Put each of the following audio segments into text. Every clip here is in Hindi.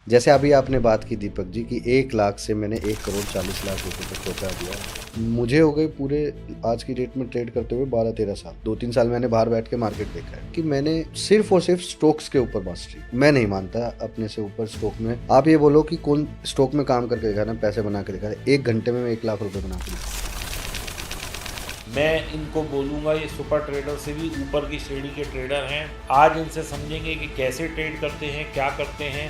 जैसे अभी आपने बात की दीपक जी कि 1 लाख से मैंने 1 करोड़ 40 लाख रुपए तक पहुंचा दिया। मुझे हो गए पूरे आज की डेट में ट्रेड करते हुए 12-13 साल। 2-3 साल मैंने बाहर बैठ के मार्केट देखा है कि मैंने सिर्फ और सिर्फ स्टॉक्स के ऊपर मास्टरी। मैं नहीं मानता अपने से ऊपर स्टॉक में। आप ये बोलो कि कौन स्टॉक में काम करके दिखा ना, पैसे बना के दिखा, 1 घंटे में मैं 1 लाख रुपए बना के दिखा। मैं इनको बोलूँगा ये सुपर ट्रेडर से भी ऊपर की श्रेणी के ट्रेडर हैं। आज इनसे समझेंगे कि कैसे ट्रेड करते हैं, क्या करते हैं।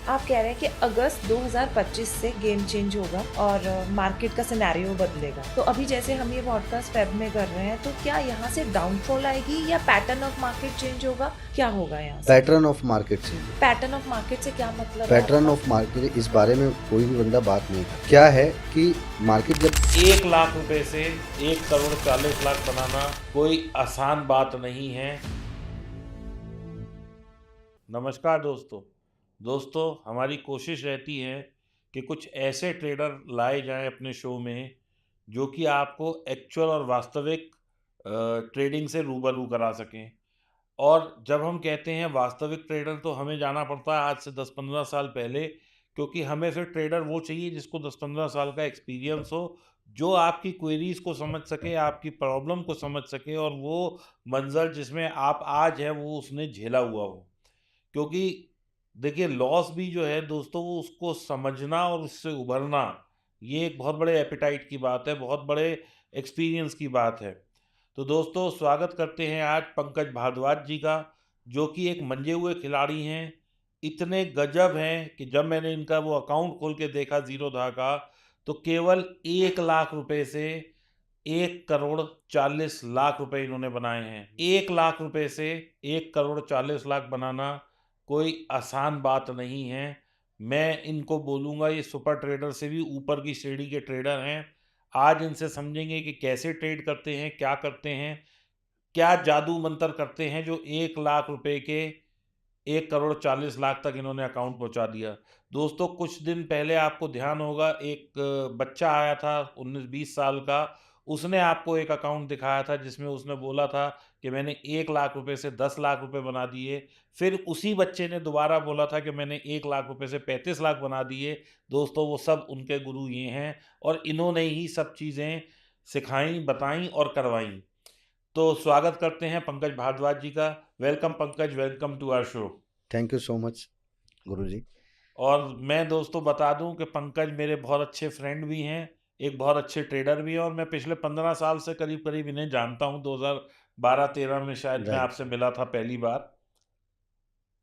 आप कह रहे हैं कि अगस्त 2025 से गेम चेंज होगा और मार्केट का सिनेरियो बदलेगा। तो अभी जैसे हम ये पॉडकास्ट फेब में कर रहे हैं, तो क्या यहाँ से डाउनफॉल आएगी या पैटर्न ऑफ मार्केट चेंज होगा? क्या होगा यहाँ से? पैटर्न ऑफ मार्केट से। पैटर्न ऑफ मार्केट से क्या मतलब है पैटर्न आपका? ऑफ मार्केट इस बारे में कोई भी बंदा बात नहीं करता। क्या है कि मार्केट जब 1 लाख रुपए से 1 करोड़ 40 लाख बनाना कोई आसान बात नहीं है। नमस्कार दोस्तों, हमारी कोशिश रहती है कि कुछ ऐसे ट्रेडर लाए जाएं अपने शो में जो कि आपको एक्चुअल और वास्तविक ट्रेडिंग से रूबरू करा सकें। और जब हम कहते हैं वास्तविक ट्रेडर, तो हमें जाना पड़ता है आज से 10-15 साल पहले, क्योंकि हमें फिर ट्रेडर वो चाहिए जिसको 10-15 साल का एक्सपीरियंस हो, जो आपकी क्वेरीज को समझ सके, आपकी प्रॉब्लम को समझ सके, और वो मंजर जिसमें आप आज हैं वो उसने झेला हुआ हो। क्योंकि देखिए, लॉस भी जो है दोस्तों, वो उसको समझना और उससे उभरना, ये एक बहुत बड़े एपिटाइट की बात है, बहुत बड़े एक्सपीरियंस की बात है। तो दोस्तों, स्वागत करते हैं आज पंकज भारद्वाज जी का, जो कि एक मंजे हुए खिलाड़ी हैं। इतने गजब हैं कि जब मैंने इनका वो अकाउंट खोल के देखा ज़ीरोधा का, तो केवल 1 लाख रुपए से 1 करोड़ 40 लाख रुपए इन्होंने बनाए हैं। 1 लाख रुपए से 1 करोड़ 40 लाख बनाना कोई आसान बात नहीं है। मैं इनको बोलूँगा ये सुपर ट्रेडर से भी ऊपर की श्रेणी के ट्रेडर हैं। आज इनसे समझेंगे कि कैसे ट्रेड करते हैं, क्या करते हैं, क्या जादू मंतर करते हैं जो 1 लाख रुपए के 1 करोड़ 40 लाख तक इन्होंने अकाउंट पहुंचा दिया। दोस्तों, कुछ दिन पहले आपको ध्यान होगा, एक बच्चा आया था 19-20 साल का। उसने आपको एक अकाउंट दिखाया था जिसमें उसने बोला था कि मैंने 1 लाख रुपए से 10 लाख रुपए बना दिए। फिर उसी बच्चे ने दोबारा बोला था कि मैंने 1 लाख रुपए से 35 लाख बना दिए। दोस्तों, वो सब उनके गुरु ये हैं, और इन्होंने ही सब चीज़ें सिखाई, बताई और करवाई। तो स्वागत करते हैं पंकज भारद्वाज जी का। Welcome Pankaj, welcome to our show. Thank you so much Guru ji. और मैं दोस्तों बता दूं कि पंकज मेरे बहुत अच्छे फ्रेंड भी हैं, एक बहुत अच्छे ट्रेडर भी हैं, और मैं पिछले 15 साल से करीब करीब इन्हें जानता हूं। 2012-13 में शायद मैं राइट। आपसे मिला था पहली बार,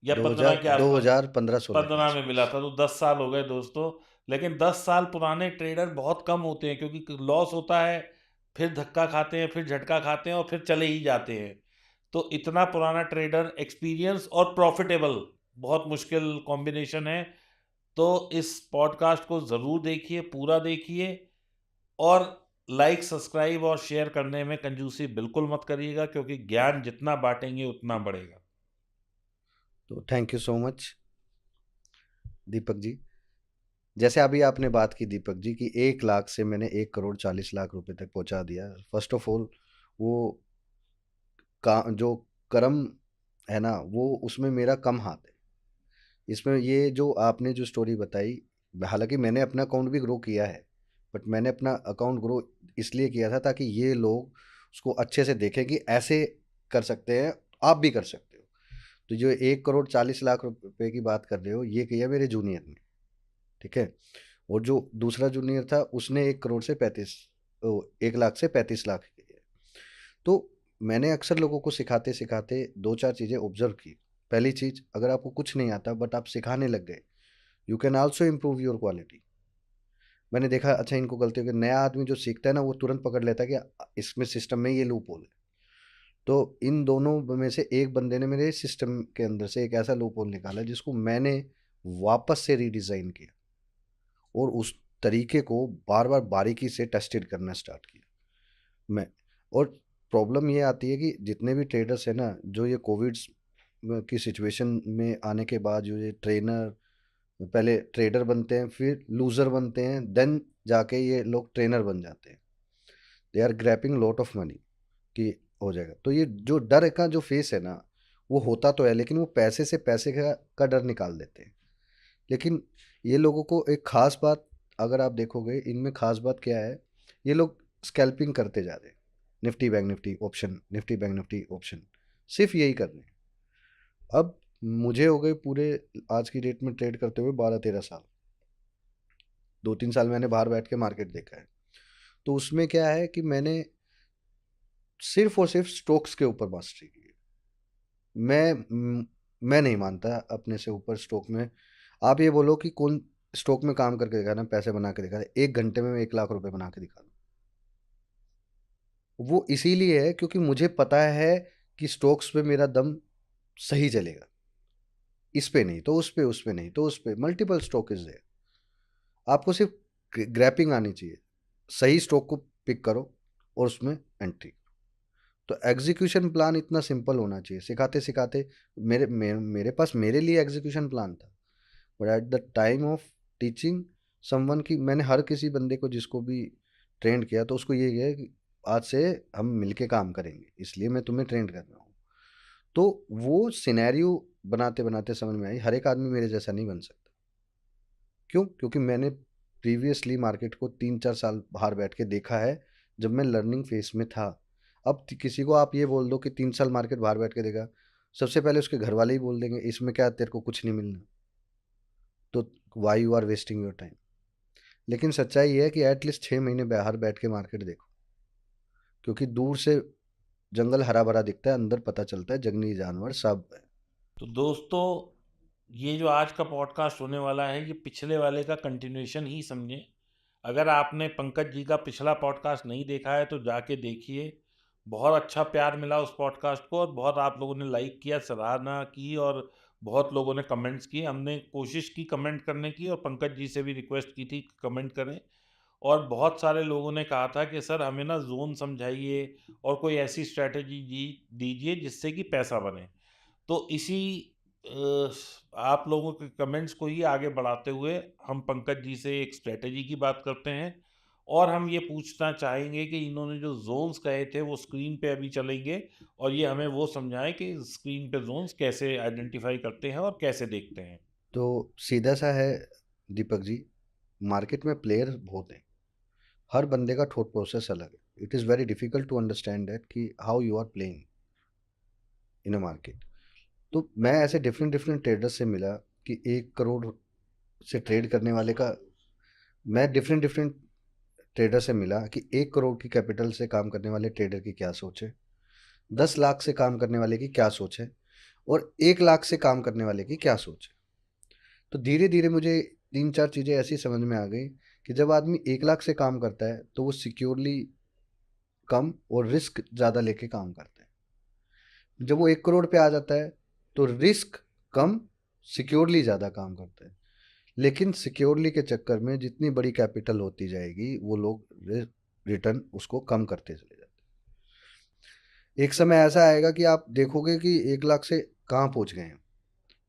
या 15 2000 के आसपास। 2015-16 के 15 में मिला आसपास। था, तो 10 साल हो गए दोस्तों। लेकिन 10 साल पुराने ट्रेडर बहुत कम होते हैं, क्योंकि लॉस होता है, फिर धक्का खाते हैं, फिर झटका खाते हैं, और फिर चले ही जाते हैं। तो इतना पुराना ट्रेडर, एक्सपीरियंस और प्रॉफिटेबल, बहुत मुश्किल कॉम्बिनेशन है। तो इस पॉडकास्ट को ज़रूर देखिए, पूरा देखिए, और लाइक, सब्सक्राइब और शेयर करने में कंजूसी बिल्कुल मत करिएगा, क्योंकि ज्ञान जितना बांटेंगे उतना बढ़ेगा। तो thank you so much Deepak ji. जैसे अभी आपने बात की दीपक जी कि 1 लाख से मैंने 1 करोड़ 40 लाख रुपए तक पहुंचा दिया। फर्स्ट ऑफ ऑल, वो का जो कर्म है ना, वो उसमें मेरा कम हाथ है। इसमें ये जो आपने जो स्टोरी बताई, हालांकि मैंने अपना अकाउंट भी ग्रो किया है, बट मैंने अपना अकाउंट ग्रो इसलिए किया था ताकि ये लोग उसको अच्छे से देखें कि ऐसे कर सकते हैं, आप भी कर सकते हो। तो जो 1 करोड़ 40 लाख रुपए की बात कर रहे हो, ये किया मेरे जूनियर ने। ठीक है। और जो दूसरा जूनियर था उसने 1 लाख से 35 लाख किए। तो मैंने अक्सर लोगों को सिखाते सिखाते दो चार चीज़ें ऑब्जर्व की। पहली चीज़, अगर आपको कुछ नहीं आता बट आप सिखाने लग गए, you can also improve your quality. मैंने देखा, अच्छा इनको गलती हो गई, नया आदमी जो सीखता है ना वो तुरंत पकड़ लेता है कि इसमें सिस्टम में ये लूप होल है। तो इन दोनों में से एक बंदे ने मेरे सिस्टम के अंदर से एक ऐसा लूप होल निकाला जिसको मैंने वापस से रीडिज़ाइन किया, और उस तरीके को बार बार बारीकी से टेस्टेड करना स्टार्ट किया मैं। और प्रॉब्लम ये आती है कि जितने भी ट्रेडर्स हैं ना, जो ये कोविड की सिचुएशन में आने के बाद जो ये ट्रेनर, पहले ट्रेडर बनते हैं फिर लूज़र बनते हैं, देन जाके ये लोग ट्रेनर बन जाते हैं। They are grabbing lot of money कि हो जाएगा। तो ये जो डर का जो फेस है ना, वो होता तो है, लेकिन वो पैसे से पैसे का डर निकाल देते हैं लेकिन ये लोगों को एक खास बात, अगर आप देखोगे इनमें खास बात क्या है, ये लोग स्कैल्पिंग करते जा रहे हैं, Nifty bank Nifty option, Nifty bank Nifty option, सिर्फ यही करने हैं। अब मुझे हो गए पूरे आज की डेट में ट्रेड करते हुए 12-13 साल, 2-3 साल मैंने बाहर बैठ के मार्केट देखा है। तो उसमें क्या है कि मैंने सिर्फ और सिर्फ स्टॉक्स के ऊपर मास्टरी की है। मैं नहीं मानता अपने से ऊपर स्टॉक में। आप ये बोलो कि कौन स्टॉक में काम करके दिखाना, पैसे बना के दिखाना, 1 घंटे में मैं 1 लाख रुपए बना के दिखा दूं, वो इसीलिए है क्योंकि मुझे पता है कि स्टॉक्स पे मेरा दम सही चलेगा, इस पे नहीं तो उस पे नहीं तो उस पे, मल्टीपल स्टॉक इज देयर। आपको सिर्फ ग्रैपिंग आनी चाहिए, सही स्टॉक को पिक करो और उसमें एंट्री। तो एग्जीक्यूशन प्लान इतना सिंपल होना चाहिए। सिखाते सिखाते मेरे पास मेरे लिए एग्जीक्यूशन प्लान था, but at the time of teaching someone की, मैंने हर किसी बंदे को जिसको भी ट्रेंड किया तो उसको ये किया कि आज से हम मिलके काम करेंगे, इसलिए मैं तुम्हें ट्रेंड कर रहा हूँ। तो वो सिनेरियो बनाते बनाते समझ में आई हर एक आदमी मेरे जैसा नहीं बन सकता। क्यों? क्योंकि मैंने प्रीवियसली मार्केट को 3-4 साल बाहर बैठ के देखा है, जब मैं लर्निंग फेस में था। अब किसी को आप ये बोल दो कि 3 साल मार्केट बाहर बैठ के देखा, सबसे पहले उसके घर वाले ही बोल देंगे इसमें क्या तेरे को कुछ नहीं मिलना, तो why you are wasting your time. लेकिन सच्चाई ये है कि एटलीस्ट 6 महीने बाहर बैठ के मार्केट देखो, क्योंकि दूर से जंगल हरा भरा दिखता है, अंदर पता चलता है जंगली जानवर सब है। तो दोस्तों, ये जो आज का पॉडकास्ट होने वाला है ये पिछले वाले का कंटिन्यूएशन ही समझें। अगर आपने पंकज जी का पिछला पॉडकास्ट नहीं देखा है तो जाके देखिए। बहुत अच्छा प्यार मिला उस पॉडकास्ट को और बहुत आप लोगों ने लाइक किया, सराहना की और बहुत लोगों ने कमेंट्स किए। हमने कोशिश की कमेंट करने की और पंकज जी से भी रिक्वेस्ट की थी कमेंट करें। और बहुत सारे लोगों ने कहा था कि सर हमें ना जोन समझाइए और कोई ऐसी स्ट्रैटेजी दीजिए जिससे कि पैसा बने। तो इसी आप लोगों के कमेंट्स को ही आगे बढ़ाते हुए हम पंकज जी से एक स्ट्रेटजी की बात करते हैं और हम ये पूछना चाहेंगे कि इन्होंने जो जोन्स कहे थे वो स्क्रीन पे अभी चलेंगे और ये हमें वो समझाएं कि स्क्रीन पे जोन्स कैसे आइडेंटिफाई करते हैं और कैसे देखते हैं। तो सीधा सा है दीपक जी, मार्केट में प्लेयर बहुत हैं, हर बंदे का थॉट प्रोसेस अलग है। It is very difficult to understand that कि how you are playing in a market. तो मैं ऐसे डिफरेंट डिफरेंट ट्रेडर्स से मिला कि 1 करोड़ से ट्रेड करने वाले का, मैं डिफरेंट डिफरेंट ट्रेडर से मिला कि 1 करोड़ की कैपिटल से काम करने वाले ट्रेडर की क्या सोच है, 10 लाख से काम करने वाले की क्या सोच है, और 1 लाख से काम करने वाले की क्या सोच है। तो धीरे धीरे मुझे 3-4 चीज़ें ऐसी समझ में आ गई कि जब आदमी 1 लाख से काम करता है तो वो सिक्योरली कम और रिस्क ज़्यादा लेके काम करता है। जब वो 1 करोड़ पे आ जाता है तो रिस्क कम, सिक्योरली ज़्यादा काम करता है। लेकिन सिक्योरली के चक्कर में जितनी बड़ी कैपिटल होती जाएगी वो लोग रिटर्न उसको कम करते चले जाते हैं। एक समय ऐसा आएगा कि आप देखोगे कि 1 लाख से कहाँ पहुँच गए हैं,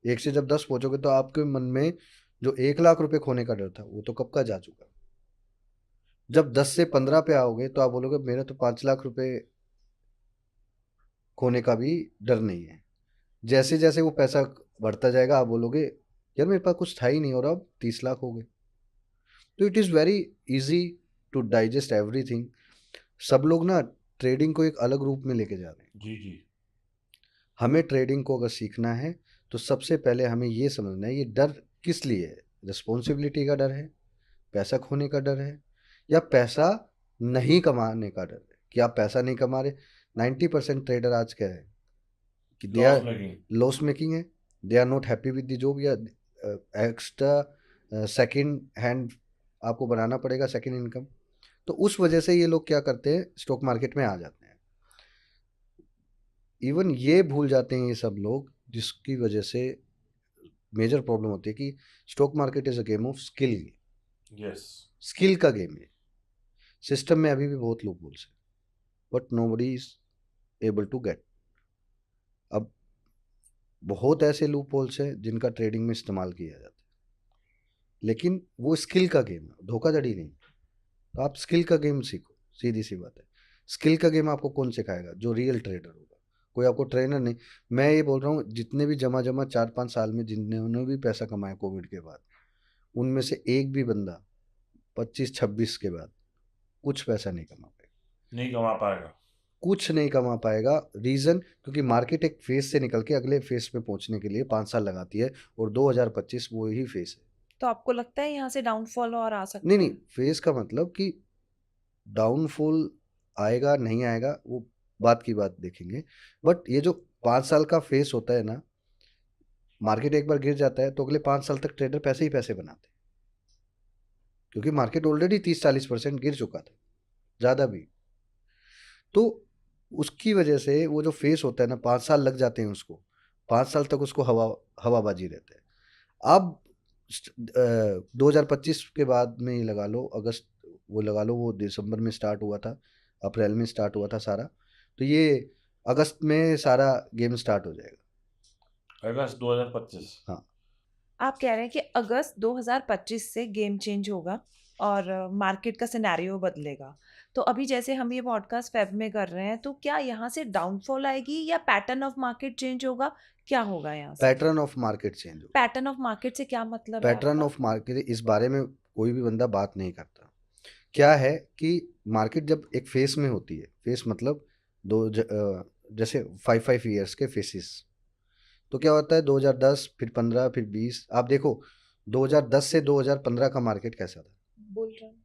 1 से जब 10 पहुँचोगे तो आपके मन में जो 1 लाख रुपए खोने का डर था वो तो कब का जा चुका। जब 10 से 15 पे आओगे तो आप बोलोगे मेरा तो 5 लाख रुपए खोने का भी डर नहीं है। जैसे जैसे वो पैसा बढ़ता जाएगा आप बोलोगे यार मेरे पास कुछ था ही नहीं और अब 30 लाख हो गए। तो it is very easy to digest everything. सब लोग ना ट्रेडिंग को एक अलग रूप में लेके जा रहे हैं। जी जी। हमें ट्रेडिंग को अगर सीखना है तो सबसे पहले हमें ये समझना है ये डर किस लिए है। रिस्पॉन्सिबिलिटी का डर है, पैसा खोने का डर है, या पैसा नहीं कमाने का डर है कि आप पैसा नहीं कमा रहे। 90% ट्रेडर आज क्या है कि they loss are making. Loss making है, they are not happy with the job, या एक्स्ट्रा सेकंड हैंड आपको बनाना पड़ेगा सेकंड इनकम। तो उस वजह से ये लोग क्या करते हैं, स्टॉक मार्केट में आ जाते हैं। इवन ये भूल जाते हैं ये सब लोग, जिसकी वजह से मेजर प्रॉब्लम होती है कि stock market is a game of skill. Yes. Skill का गेम है। सिस्टम में अभी भी बहुत लूप होल्स है but nobody is able to get. अब बहुत ऐसे लूप होल्स हैं जिनका ट्रेडिंग में इस्तेमाल किया जाता है, लेकिन वो स्किल का गेम है, धोखाधड़ी नहीं। तो आप स्किल का गेम सीखो, सीधी सी बात है। स्किल का गेम आपको कौन सिखाएगा? जो रियल ट्रेडर होगा कोई आपको ट्रेनर नहीं। मैं ये बोल रहा हूँ जितने भी जमा 4-5 साल में जिन्होंने भी पैसा कमाया कोविड के बाद, उनमें से एक भी बंदा 25-26 के बाद कुछ पैसा नहीं कमा पाएगा। नहीं कमा पाएगा। कुछ नहीं कमा पाएगा। रीजन, क्योंकि मार्केट एक फेज से निकल के अगले फेज में पहुंचने के लिए 5 साल लगाती है, और 2025 वो ही फेज है। तो आपको लगता है यहाँ से डाउनफॉल और आ सकता नहीं है? नहीं, फेज का मतलब कि डाउनफॉल आएगा नहीं आएगा वो बात की बात देखेंगे। बट ये जो 5 साल का फेज होता है ना, मार्केट एक बार गिर जाता है तो अगले 5 साल तक ट्रेडर पैसे ही पैसे बनाते हैं, क्योंकि मार्केट ऑलरेडी 30-40% गिर चुका था, ज़्यादा भी। तो उसकी वजह से वो जो फेस होता है ना, 5 साल लग जाते हैं उसको, 5 साल तक उसको हवाबाजी रहता है। अब 2025 के बाद में ही लगा लो, अगस्त वो लगा लो, वो दिसंबर में स्टार्ट हुआ था, अप्रैल में स्टार्ट हुआ था सारा, तो ये अगस्त में सारा गेम स्टार्ट हो जाएगा। अगस्त 2025। हाँ, आप कह रहे हैं कि अगस्त 2025 से गेम चेंज होगा और मार्केट का सिनेरियो बदलेगा। तो अभी जैसे हम ये पॉडकास्ट फेब में कर रहे हैं, तो क्या यहाँ से डाउनफॉल आएगी या पैटर्न ऑफ मार्केट चेंज होगा? क्या होगा यहाँ से? पैटर्न ऑफ मार्केट चेंज होगा। पैटर्न ऑफ मार्केट से क्या मतलब है पैटर्न आपका? ऑफ मार्केट, इस बारे में कोई भी बंदा बात नहीं करता। क्या है कि मार्केट जब एक फेस में होती है, फेस मतलब जैसे 5-5 ईयर्स के फेसेस, तो क्या होता है 2010 फिर 15 फिर 20, आप देखो 2010 से 2015 का मार्केट कैसा था, बोल रहा हूँ।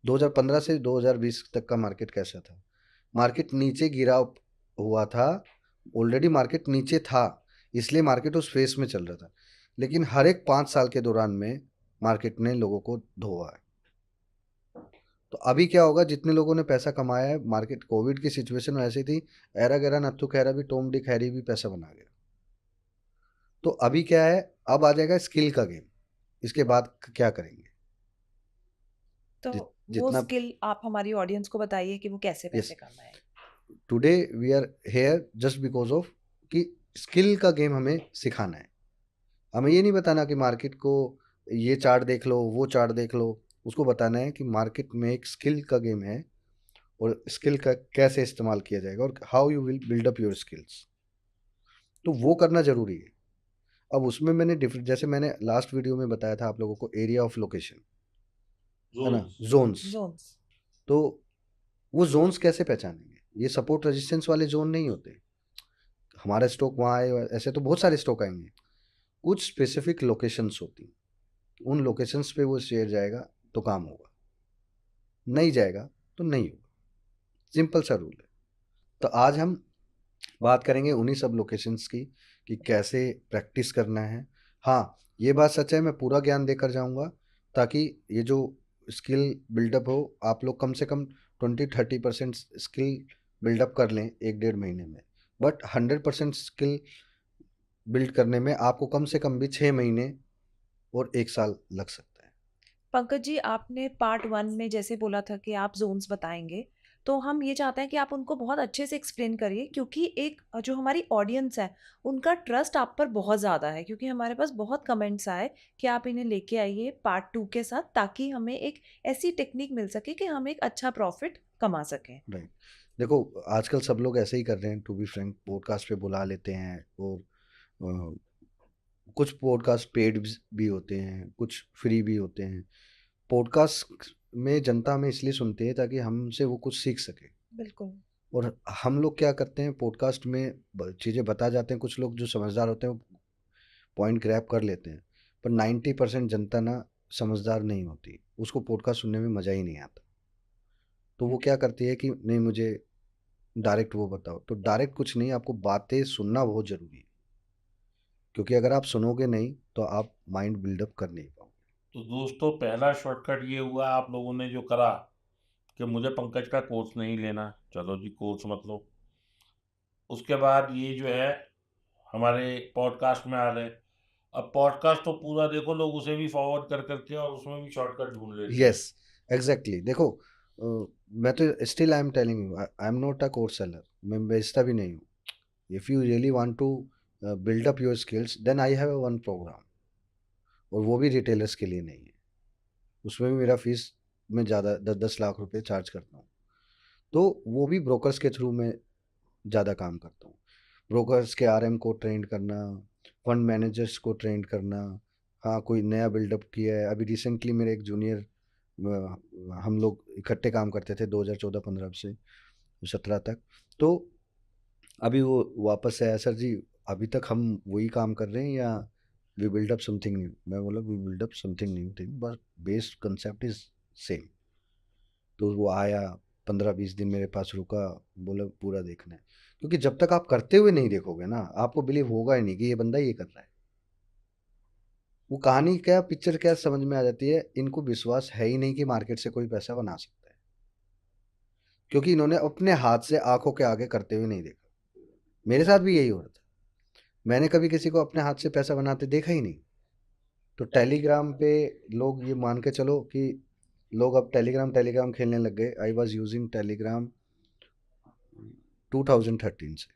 2015 से 2020 तक का मार्केट कैसा था। मार्केट नीचे गिरा हुआ था, ऑलरेडी मार्केट नीचे था, इसलिए मार्केट उस फेस में चल रहा था। लेकिन हर एक 5 साल के दौरान में मार्केट ने लोगों को धोआ है। तो अभी क्या होगा, जितने लोगों ने पैसा कमाया है, मार्केट कोविड की सिचुएशन ऐसी थी, ऐरा गैरा नत्थु खैरा भी, टॉम डिक हैरी भी पैसा बना गया। तो अभी क्या है, अब आ जाएगा स्किल का गेम। इसके बाद क्या करेंगे? तो जि, वो जितना स्किल आप हमारी ऑडियंस को बताइए कि वो कैसे यस, पैसे कमाए। Today we are here just because of कि स्किल का गेम हमें सिखाना है। हमें ये नहीं बताना कि मार्केट को ये चार्ट देख लो, वो चार्ट देख लो। उसको बताना है कि मार्केट में एक स्किल का गेम है, और स्किल का कैसे इस्तेमाल किया जाएगा, और how you will build up your skills. तो वो करना जरूरी है। अब उसमें मैंने डिफरेंट, जैसे मैंने लास्ट वीडियो में बताया था आप लोगों को, एरिया ऑफ लोकेशन, है ना, जोन्स। जोन्स। तो वो जोन्स कैसे पहचानेंगे? ये सपोर्ट रेजिस्टेंस वाले जोन नहीं होते। हमारा स्टॉक वहाँ आए, ऐसे तो बहुत सारे स्टॉक आएंगे। कुछ स्पेसिफिक लोकेशंस होती हैं, उन लोकेशंस पे वो शेयर जाएगा तो काम होगा, नहीं जाएगा तो नहीं होगा। सिंपल सा रूल है। तो आज हम बात करेंगे उन्हीं सब लोकेशंस की, कि कैसे प्रैक्टिस करना है। हाँ, ये बात सच है, मैं पूरा ज्ञान देकर जाऊंगा, ताकि ये जो स्किल बिल्डअप हो, आप लोग कम से कम 20-30% स्किल बिल्डअप कर लें 1-1.5 महीने में। बट 100% स्किल बिल्ड करने में आपको कम से कम भी 6 महीने और 1 साल लग सकता है। पंकज जी, आपने पार्ट 1 में जैसे बोला था कि आप जोन्स बताएंगे, तो हम ये चाहते हैं कि आप उनको बहुत अच्छे से एक्सप्लेन करिए, क्योंकि एक जो हमारी ऑडियंस है उनका ट्रस्ट आप पर बहुत ज़्यादा है, क्योंकि हमारे पास बहुत कमेंट्स आए कि आप इन्हें लेके आइए पार्ट 2 के साथ, ताकि हमें एक ऐसी टेक्निक मिल सके कि हम एक अच्छा प्रॉफिट कमा सकें। राइट। देखो, आजकल सब लोग ऐसे ही कर रहे हैं, टू बी फ्रैंक, पॉडकास्ट पे बुला लेते हैं, और अ, कुछ पॉडकास्ट पेड भी होते हैं, कुछ फ्री भी होते हैं। पॉडकास्ट में जनता हमें इसलिए सुनती है ताकि हमसे वो कुछ सीख सके। बिल्कुल। और हम लोग क्या करते हैं, पॉडकास्ट में चीज़ें बता जाते हैं, कुछ लोग जो समझदार होते हैं वो पॉइंट ग्रैब कर लेते हैं, पर 90% जनता ना समझदार नहीं होती, उसको पॉडकास्ट सुनने में मज़ा ही नहीं आता। तो वो क्या करती है कि नहीं, मुझे डायरेक्ट वो बताओ। तो डायरेक्ट कुछ नहीं, आपको बातें सुनना बहुत ज़रूरी है, क्योंकि अगर आप सुनोगे नहीं तो आप माइंड बिल्डअप कर नहीं पाओगे। तो दोस्तों, पहला शॉर्टकट ये हुआ आप लोगों ने जो करा कि मुझे पंकज का कोर्स नहीं लेना। चलो जी, कोर्स मत लो। उसके बाद ये जो है हमारे पॉडकास्ट में आ गए। अब पॉडकास्ट तो पूरा देखो, लोग उसे भी फॉरवर्ड कर करके और उसमें भी शॉर्टकट ढूंढ लेते हैं। Yes, exactly. देखो, मैं तो still I am telling you, I am not a course seller, मैं बेचता भी नहीं हूँ। If you really want to build up your skills, then I have one program, और वो भी रिटेलर्स के लिए नहीं है। उसमें भी मेरा फीस मैं ज़्यादा 10-10 लाख रुपए चार्ज करता हूँ। तो वो भी ब्रोकर्स के थ्रू मैं ज़्यादा काम करता हूँ। ब्रोकर्स के आरएम को ट्रेंड करना, फंड मैनेजर्स को ट्रेंड करना। हाँ, कोई नया बिल्डअप किया है। अभी रिसेंटली मेरे एक जूनियर, हम लोग इकट्ठे काम करते थे 2014-15 से 17 तक। तो अभी वो वापस से आया, सर जी अभी तक हम वही काम कर रहे हैं या we build up something new? मैं बोला we build up something new thing, but based concept is same. तो वो आया, 15-20 दिन मेरे पास रुका, बोला पूरा देखना है। क्योंकि जब तक आप करते हुए नहीं देखोगे ना, आपको बिलीव होगा ही नहीं कि ये बंदा ये कर रहा है। वो कहानी क्या, पिक्चर क्या समझ में आ जाती है, इनको विश्वास है ही नहीं कि मार्केट से कोई पैसा बना सकता है, क्योंकि इन्होंने अपने हाथ से आंखों के आगे करते हुए नहीं देखा। मेरे साथ भी यही हो रहा था, मैंने कभी किसी को अपने हाथ से पैसा बनाते देखा ही नहीं। तो टेलीग्राम पे लोग, ये मान के चलो कि लोग अब टेलीग्राम खेलने लग गए। आई वॉज यूजिंग टेलीग्राम 2013 से,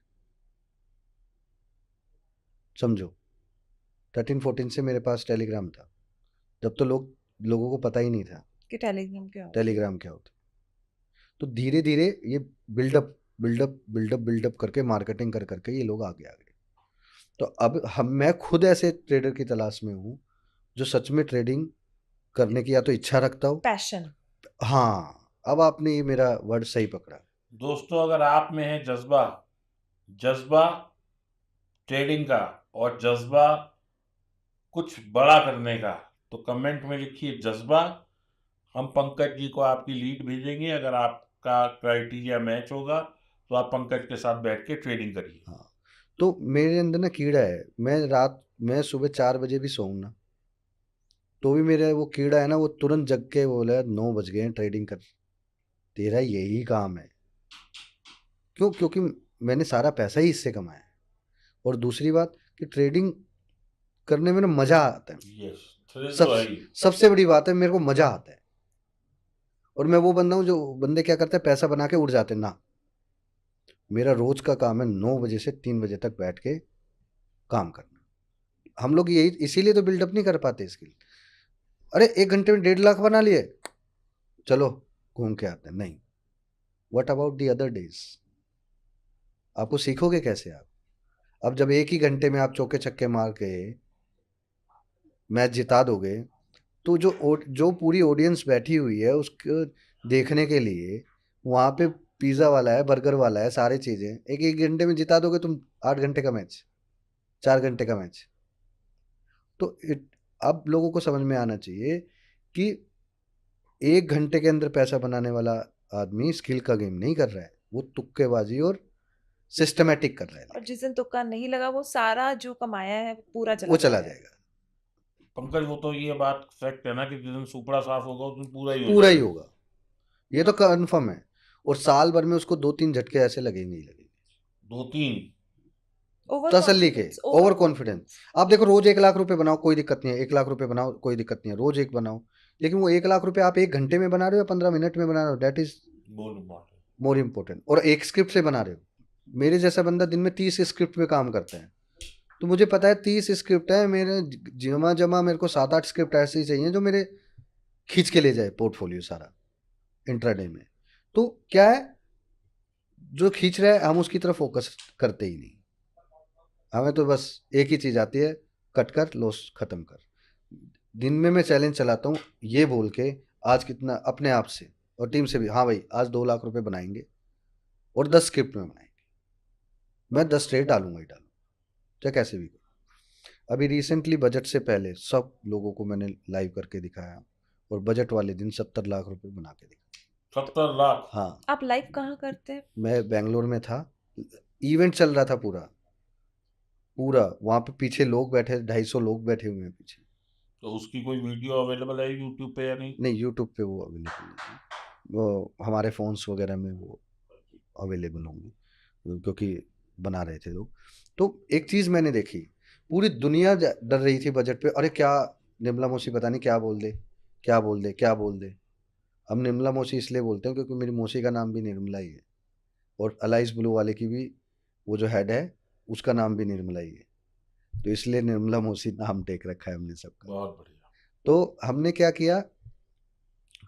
समझो 13-14 से मेरे पास टेलीग्राम था। जब तो लोगों को पता ही नहीं था कि टेलीग्राम क्या होता है। टेलीग्राम क्या होता। तो धीरे धीरे ये बिल्डअप बिल्डअप बिल्डअप बिल्डअप करके, मार्केटिंग कर करके ये लोग आगे आ गए। तो अब मैं खुद ऐसे ट्रेडर की तलाश में हूँ जो सच में ट्रेडिंग करने की या तो इच्छा रखता हो। पैशन। हाँ, अब आपने ये मेरा वर्ड सही पकड़ा। दोस्तों, अगर आप में है जज्बा जज्बा ट्रेडिंग का और जज्बा कुछ बड़ा करने का, तो कमेंट में लिखिए जज्बा। हम पंकज जी को आपकी लीड भेजेंगे। अगर आपका क्राइटेरिया मैच होगा तो आप पंकज के साथ बैठ के ट्रेडिंग करिए। हाँ, तो मेरे अंदर ना कीड़ा है। मैं सुबह 4 बजे भी सोऊं ना, तो भी मेरा वो कीड़ा है ना, वो तुरंत जग के बोला 9 बज गए हैं, ट्रेडिंग कर। तेरा यही काम है। क्यों? क्योंकि मैंने सारा पैसा ही इससे कमाया है। और दूसरी बात कि ट्रेडिंग करने में ना मजा आता है। यस, थ्रिल सब तो है ही। सबसे बड़ी बात है, मेरे को मजा आता है। और मैं वो बंदा हूँ जो बंदे क्या करते हैं, पैसा बना के उड़ जाते हैं ना। मेरा रोज का काम है 9 बजे से 3 बजे तक बैठ के काम करना। हम लोग यही इसीलिए तो बिल्डअप नहीं कर पाते स्किल। अरे 1 घंटे में 1.5 लाख बना लिए, चलो घूम के आते हैं। नहीं, what about the other days? आपको सीखोगे कैसे आप? अब जब एक ही घंटे में आप चौके छक्के मार के मैच जिता दोगे, तो जो पूरी ऑडियंस बैठी हुई है उसको देखने के लिए, वहाँ पे पिज़्ज़ा वाला है, बर्गर वाला है, सारी चीज़ें, एक एक घंटे में जिता दोगे तुम 8 घंटे का मैच, 4 घंटे का मैच। तो अब लोगों को समझ में आना चाहिए कि 1 घंटे के अंदर पैसा बनाने वाला आदमी स्किल का गेम नहीं कर रहा है, वो तुक्केबाजी और सिस्टमेटिक कर रहा है। और जिस दिन तुक्का नहीं लगा वो सारा जो कमाया है पूरा वो चला चला जाएगा। जाएगा। पंकज, वो तो ये बात फैक्ट है ना कि जिस दिन सुपड़ा साफ होगा उस दिन पूरा ही हो पूरा ही जाएगा। होगा, ये तो कन्फर्म है। और साल भर में उसको 2-3 झटके ऐसे लगेंगे ही लगेंगे, 2-3। ओवर तसल्ली के, कॉन्फिडेंस। Over confidence. आप देखो, रोज 1 लाख रुपए बनाओ कोई दिक्कत नहीं है, 1 लाख रुपए बनाओ कोई दिक्कत नहीं है, रोज एक बनाओ। लेकिन वो 1 लाख रुपए आप 1 घंटे में बना रहे हो या 15 मिनट में बना रहे हो, दैट इज बोल इम्पॉर्टेंट। More important. और एक स्क्रिप्ट से बना रहे हो। मेरे जैसा बंदा दिन में 30 स्क्रिप्ट पे काम करता है, तो मुझे पता है 30 स्क्रिप्ट है मेरे, जमा जमा मेरे को 7-8 स्क्रिप्ट ऐसे ही चाहिए जो मेरे खींच के ले जाए पोर्टफोलियो सारा इंट्राडे में। तो क्या है, जो खींच रहा है हम उसकी तरफ फोकस करते ही नहीं। हमें तो बस एक ही चीज़ आती है, कट कर लॉस खत्म कर। दिन में मैं चैलेंज चलाता हूँ ये बोल के, आज कितना अपने आप से और टीम से भी, हाँ भाई आज 2 लाख रुपए बनाएंगे और 10 स्क्रिप्ट में बनाएंगे। मैं 10 ट्रेड डालूंगा ही डालूंगा, चाहे कैसे भी करूं। अभी रिसेंटली बजट से पहले सब लोगों को मैंने लाइव करके दिखाया, और बजट वाले दिन 70 लाख रुपए बना के दिखाया। 70 लाख? हाँ, आप लाइव कहाँ करते हैं? मैं बेंगलोर में था, इवेंट चल रहा था पूरा पूरा। वहाँ पे पीछे लोग बैठे, 250 लोग बैठे हुए हैं पीछे। तो उसकी कोई वीडियो अवेलेबल है यूट्यूब पे या नहीं? नहीं, यूट्यूब पे वो अवेलेबल नहीं है, वो हमारे फ़ोन्स वगैरह में वो अवेलेबल होंगी, क्योंकि बना रहे थे लोग। तो एक चीज़ मैंने देखी, पूरी दुनिया डर रही थी बजट पे, अरे क्या निर्मला मौसी पता नहीं क्या बोल दे, क्या बोल दे, क्या बोल दे। हम निर्मला मौसी इसलिए बोलते हैं क्योंकि मेरी मौसी का नाम भी निर्मला ही है, और अलाइस ब्लू वाले की भी वो जो हेड है उसका नाम भी निर्मला ही है, तो इसलिए निर्मला मौसी नाम टेक रखा है हमने सबका। बहुत बढ़िया। तो हमने क्या किया,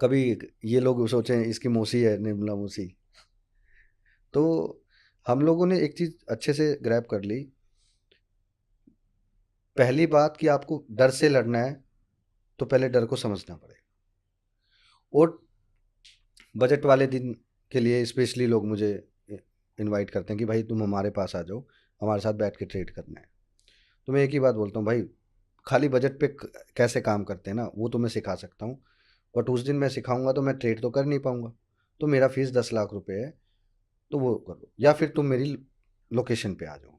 कभी ये लोग सोचे इसकी मौसी है निर्मला मौसी, तो हम लोगों ने एक चीज़ अच्छे से ग्रैब कर ली। पहली बात कि आपको डर से लड़ना है, तो पहले डर को समझना पड़ेगा। और बजट वाले दिन के लिए स्पेशली लोग मुझे इनवाइट करते हैं कि भाई तुम हमारे पास आ जाओ, हमारे साथ बैठ के ट्रेड करना है। तो मैं एक ही बात बोलता हूँ, भाई खाली बजट पे कैसे काम करते हैं ना, वो तो मैं सिखा सकता हूँ, बट उस दिन मैं सिखाऊंगा तो मैं ट्रेड तो कर नहीं पाऊंगा। तो मेरा फीस 10 लाख रुपए है, तो वो करो, या फिर तुम मेरी लोकेशन पे आ जाओ।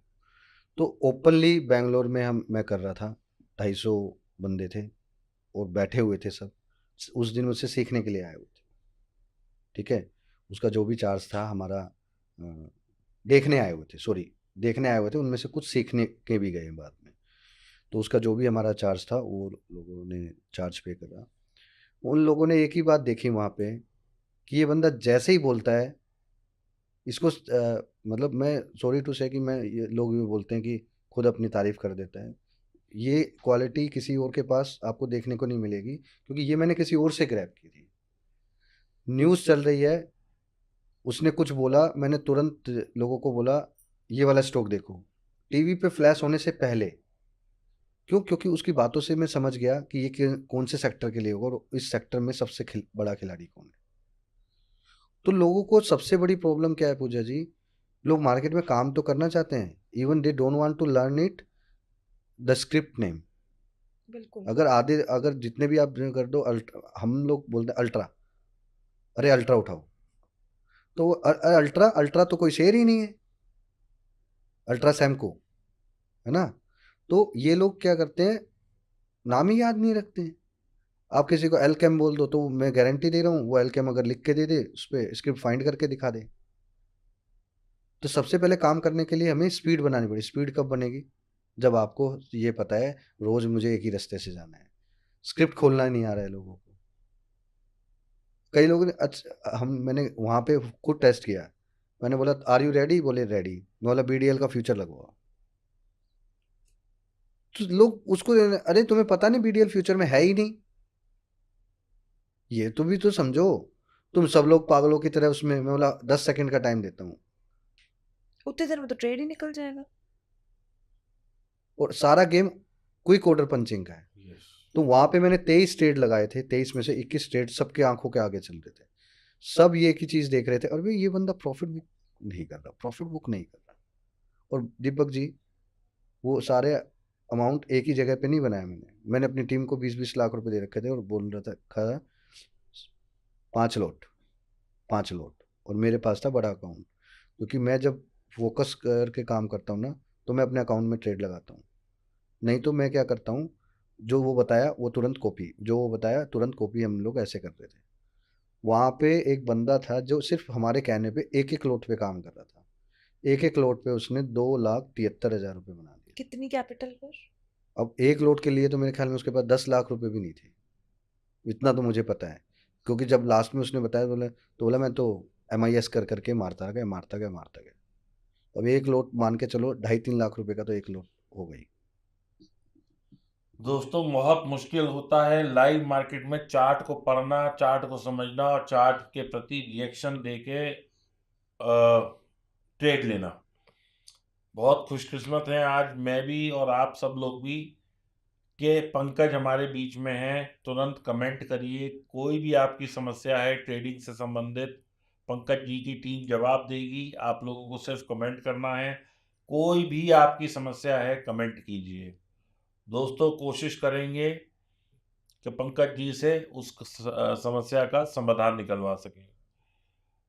तो ओपनली बैंगलोर में मैं कर रहा था, 250 बंदे थे और बैठे हुए थे सब, उस दिन मुझसे सीखने के लिए आए हुए थे। ठीक है, उसका जो भी चार्ज था हमारा, देखने आए हुए थे, सॉरी, देखने आए हुए थे, उनमें से कुछ सीखने के भी गए बाद में। तो उसका जो भी हमारा चार्ज था वो लोगों ने चार्ज पे करा। उन लोगों ने एक ही बात देखी वहाँ पे कि ये बंदा जैसे ही बोलता है इसको मतलब मैं सॉरी टू से कि मैं, ये लोग भी बोलते हैं कि खुद अपनी तारीफ कर देता है, ये क्वालिटी किसी और के पास आपको देखने को नहीं मिलेगी, क्योंकि ये मैंने किसी और से ग्रैब की थी। न्यूज़ चल रही है, उसने कुछ बोला, मैंने तुरंत लोगों को बोला ये वाला स्टॉक देखो, टीवी पे फ्लैश होने से पहले। क्यों? क्योंकि उसकी बातों से मैं समझ गया कि ये कौन से सेक्टर के लिए होगा और इस सेक्टर में सबसे बड़ा खिलाड़ी कौन है। तो लोगों को सबसे बड़ी प्रॉब्लम क्या है पूजा जी, लोग मार्केट में काम तो करना चाहते हैं, even they don't want to learn it the script name. बिल्कुल। अगर जितने भी आप कर दो, हम लोग बोलते हैं अल्ट्रा, अरे अल्ट्रा उठाओ, तो अल्ट्रा अल्ट्रा तो कोई शेयर ही नहीं है, अल्ट्रा सैमको, है ना। तो ये लोग क्या करते हैं, नाम ही याद नहीं रखते हैं। आप किसी को एलकेम बोल दो तो मैं गारंटी दे रहा हूँ वो एलकेम अगर लिख के दे दे, उस पर स्क्रिप्ट फाइंड करके दिखा दे। तो सबसे पहले काम करने के लिए हमें स्पीड बनानी पड़ी। स्पीड कब बनेगी? जब आपको ये पता है रोज मुझे एक ही रास्ते से जाना है, स्क्रिप्ट खोलना नहीं आ रहा है लोगों को। कई लोगों ने मैंने वहां पे खुद टेस्ट किया, मैंने बोला आर यू रेडी, बोले रेडी, मैं बोला बीडीएल का फ्यूचर लगवाओ, तो लोग उसको, अरे तुम्हें पता नहीं बीडीएल फ्यूचर में है ही नहीं, ये तो भी तो समझो। तुम सब लोग पागलों की तरह उसमें, मैं बोला 10 सेकंड का टाइम देता हूँ, उतनी देर में तो ट्रेड ही निकल जाएगा। और सारा गेम क्विक ऑर्डर पंचिंग का है। यस। तो वहां पे मैंने 23 ट्रेड लगाए थे, 23 में से 21 ट्रेड सबके आंखों के आगे चल रहे थे, सब ये एक ही चीज देख रहे थे, और भाई ये बंदा प्रॉफिट बुक नहीं कर रहा, प्रॉफिट बुक नहीं कर रहा। और दीपक जी, वो सारे अमाउंट एक ही जगह पे नहीं बनाया मैंने अपनी टीम को 20-20 लाख रुपए दे रखे थे और बोल रहा था 5 लॉट, 5 लॉट, और मेरे पास था बड़ा अकाउंट, क्योंकि मैं जब फोकस करके काम करता हूँ ना, तो मैं अपने अकाउंट में ट्रेड लगाता हूँ। नहीं तो मैं क्या करता हूँ, जो वो बताया वो तुरंत कॉपी, जो वो बताया तुरंत कॉपी, हम लोग ऐसे करते थे। वहाँ पे एक बंदा था जो सिर्फ हमारे कहने पे एक एक लोट पे काम कर रहा था, एक एक लोट पे उसने 2,73,000 रुपये बना दिए। कितनी कैपिटल पर? अब एक लोट के लिए तो मेरे ख्याल में उसके पास 10 लाख रुपए भी नहीं थे, इतना तो मुझे पता है, क्योंकि जब लास्ट में उसने बताया बोला मैं तो MIS कर करके मारता गया, मारता गया, मारता गया। अब एक लोट मान के चलो 2.5-3 लाख रुपए का तो एक लोट हो गई। दोस्तों, बहुत मुश्किल होता है लाइव मार्केट में चार्ट को पढ़ना, चार्ट को समझना और चार्ट के प्रति रिएक्शन देके ट्रेड लेना। बहुत खुशकिस्मत हैं आज मैं भी और आप सब लोग भी कि पंकज हमारे बीच में हैं। तुरंत कमेंट करिए, कोई भी आपकी समस्या है ट्रेडिंग से संबंधित, पंकज जी की टीम जवाब देगी। आप लोगों को सिर्फ कमेंट करना है, कोई भी आपकी समस्या है कमेंट कीजिए। दोस्तों, कोशिश करेंगे कि पंकज जी से उस समस्या का समाधान निकलवा सकें।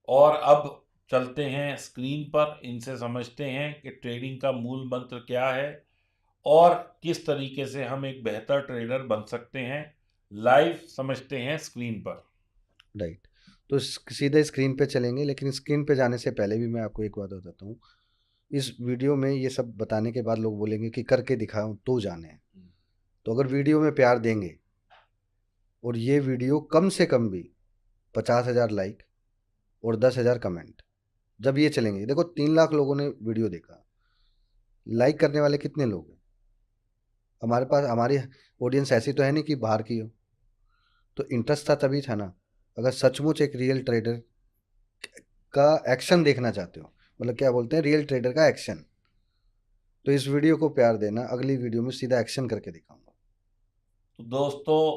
और अब चलते हैं स्क्रीन पर, इनसे समझते हैं कि ट्रेडिंग का मूल मंत्र क्या है और किस तरीके से हम एक बेहतर ट्रेडर बन सकते हैं। लाइव समझते हैं स्क्रीन पर। राइट, तो सीधे स्क्रीन पे चलेंगे, लेकिन स्क्रीन पे जाने से पहले भी मैं आपको एक बात बताता हूँ। इस वीडियो में ये सब बताने के बाद लोग बोलेंगे कि करके दिखाओ तो जाने, तो अगर वीडियो में प्यार देंगे और ये वीडियो कम से कम भी 50,000 लाइक और 10,000 कमेंट, जब ये चलेंगे, देखो 3 लाख लोगों ने वीडियो देखा, लाइक करने वाले कितने लोग हैं हमारे पास? हमारी ऑडियंस ऐसी तो है नहीं कि बाहर की हो, तो इंटरेस्ट था तभी था ना। अगर सचमुच एक रियल ट्रेडर का एक्शन देखना चाहते हो, मतलब क्या बोलते हैं, रियल ट्रेडर का एक्शन। तो इस वीडियो को प्यार देना, अगली वीडियो में सीधा एक्शन करके दिखाऊंगा। तो दोस्तों,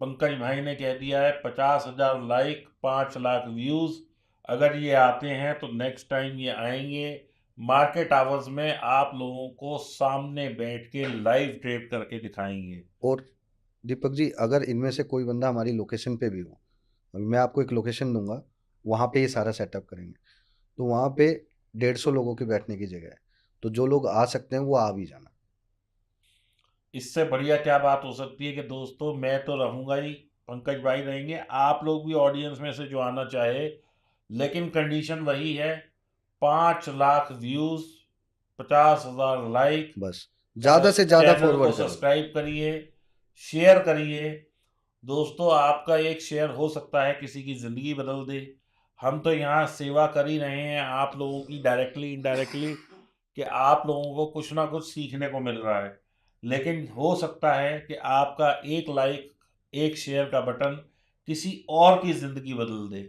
पंकज भाई ने कह दिया है 50,000 लाइक, 5 लाख व्यूज। अगर ये आते हैं तो नेक्स्ट टाइम ये आएंगे मार्केट आवर्स में, आप लोगों को सामने बैठ के लाइव ट्रेड करके दिखाएंगे। और दीपक जी, अगर इनमें से कोई बंदा हमारी लोकेशन पे भी हो, अभी मैं आपको एक लोकेशन दूंगा, वहाँ पे ये सारा सेटअप करेंगे। तो वहाँ पे 150 लोगों के बैठने की जगह है, तो जो लोग आ सकते हैं वो आ भी जाना। इससे बढ़िया क्या बात हो सकती है कि दोस्तों, मैं तो रहूंगा ही, पंकज भाई रहेंगे, आप लोग भी ऑडियंस में से जो आना चाहे, लेकिन कंडीशन वही है, 5 लाख व्यूज, 50,000 लाइक। बस ज़्यादा से ज़्यादा चैनल को फॉरवर्ड करो। सब्सक्राइब करिए, शेयर करिए। दोस्तों, आपका एक शेयर हो सकता है किसी की ज़िंदगी बदल दे। हम तो यहाँ सेवा कर ही रहे हैं आप लोगों की, डायरेक्टली इनडायरेक्टली, कि आप लोगों को कुछ ना कुछ सीखने को मिल रहा है। लेकिन हो सकता है कि आपका एक लाइक, एक शेयर का बटन किसी और की ज़िंदगी बदल दे।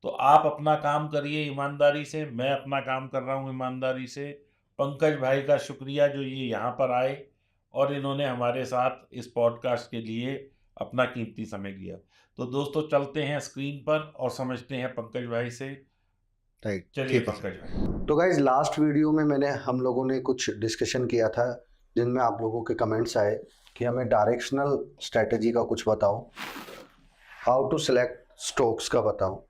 तो आप अपना काम करिए ईमानदारी से, मैं अपना काम कर रहा हूँ ईमानदारी से। पंकज भाई का शुक्रिया जो ये यहाँ पर आए और इन्होंने हमारे साथ इस पॉडकास्ट के लिए अपना कीमती समय दिया। तो दोस्तों, चलते हैं स्क्रीन पर और समझते हैं पंकज भाई से। राइट, चलिए ठीक है पंकज सर। भाई। तो गाइज, लास्ट वीडियो में हम लोगों ने कुछ डिस्कशन किया था, जिनमें आप लोगों के कमेंट्स आए कि हमें डायरेक्शनल स्ट्रेटजी का कुछ बताओ, हाउ टू सेलेक्ट स्टॉक्स का बताओ,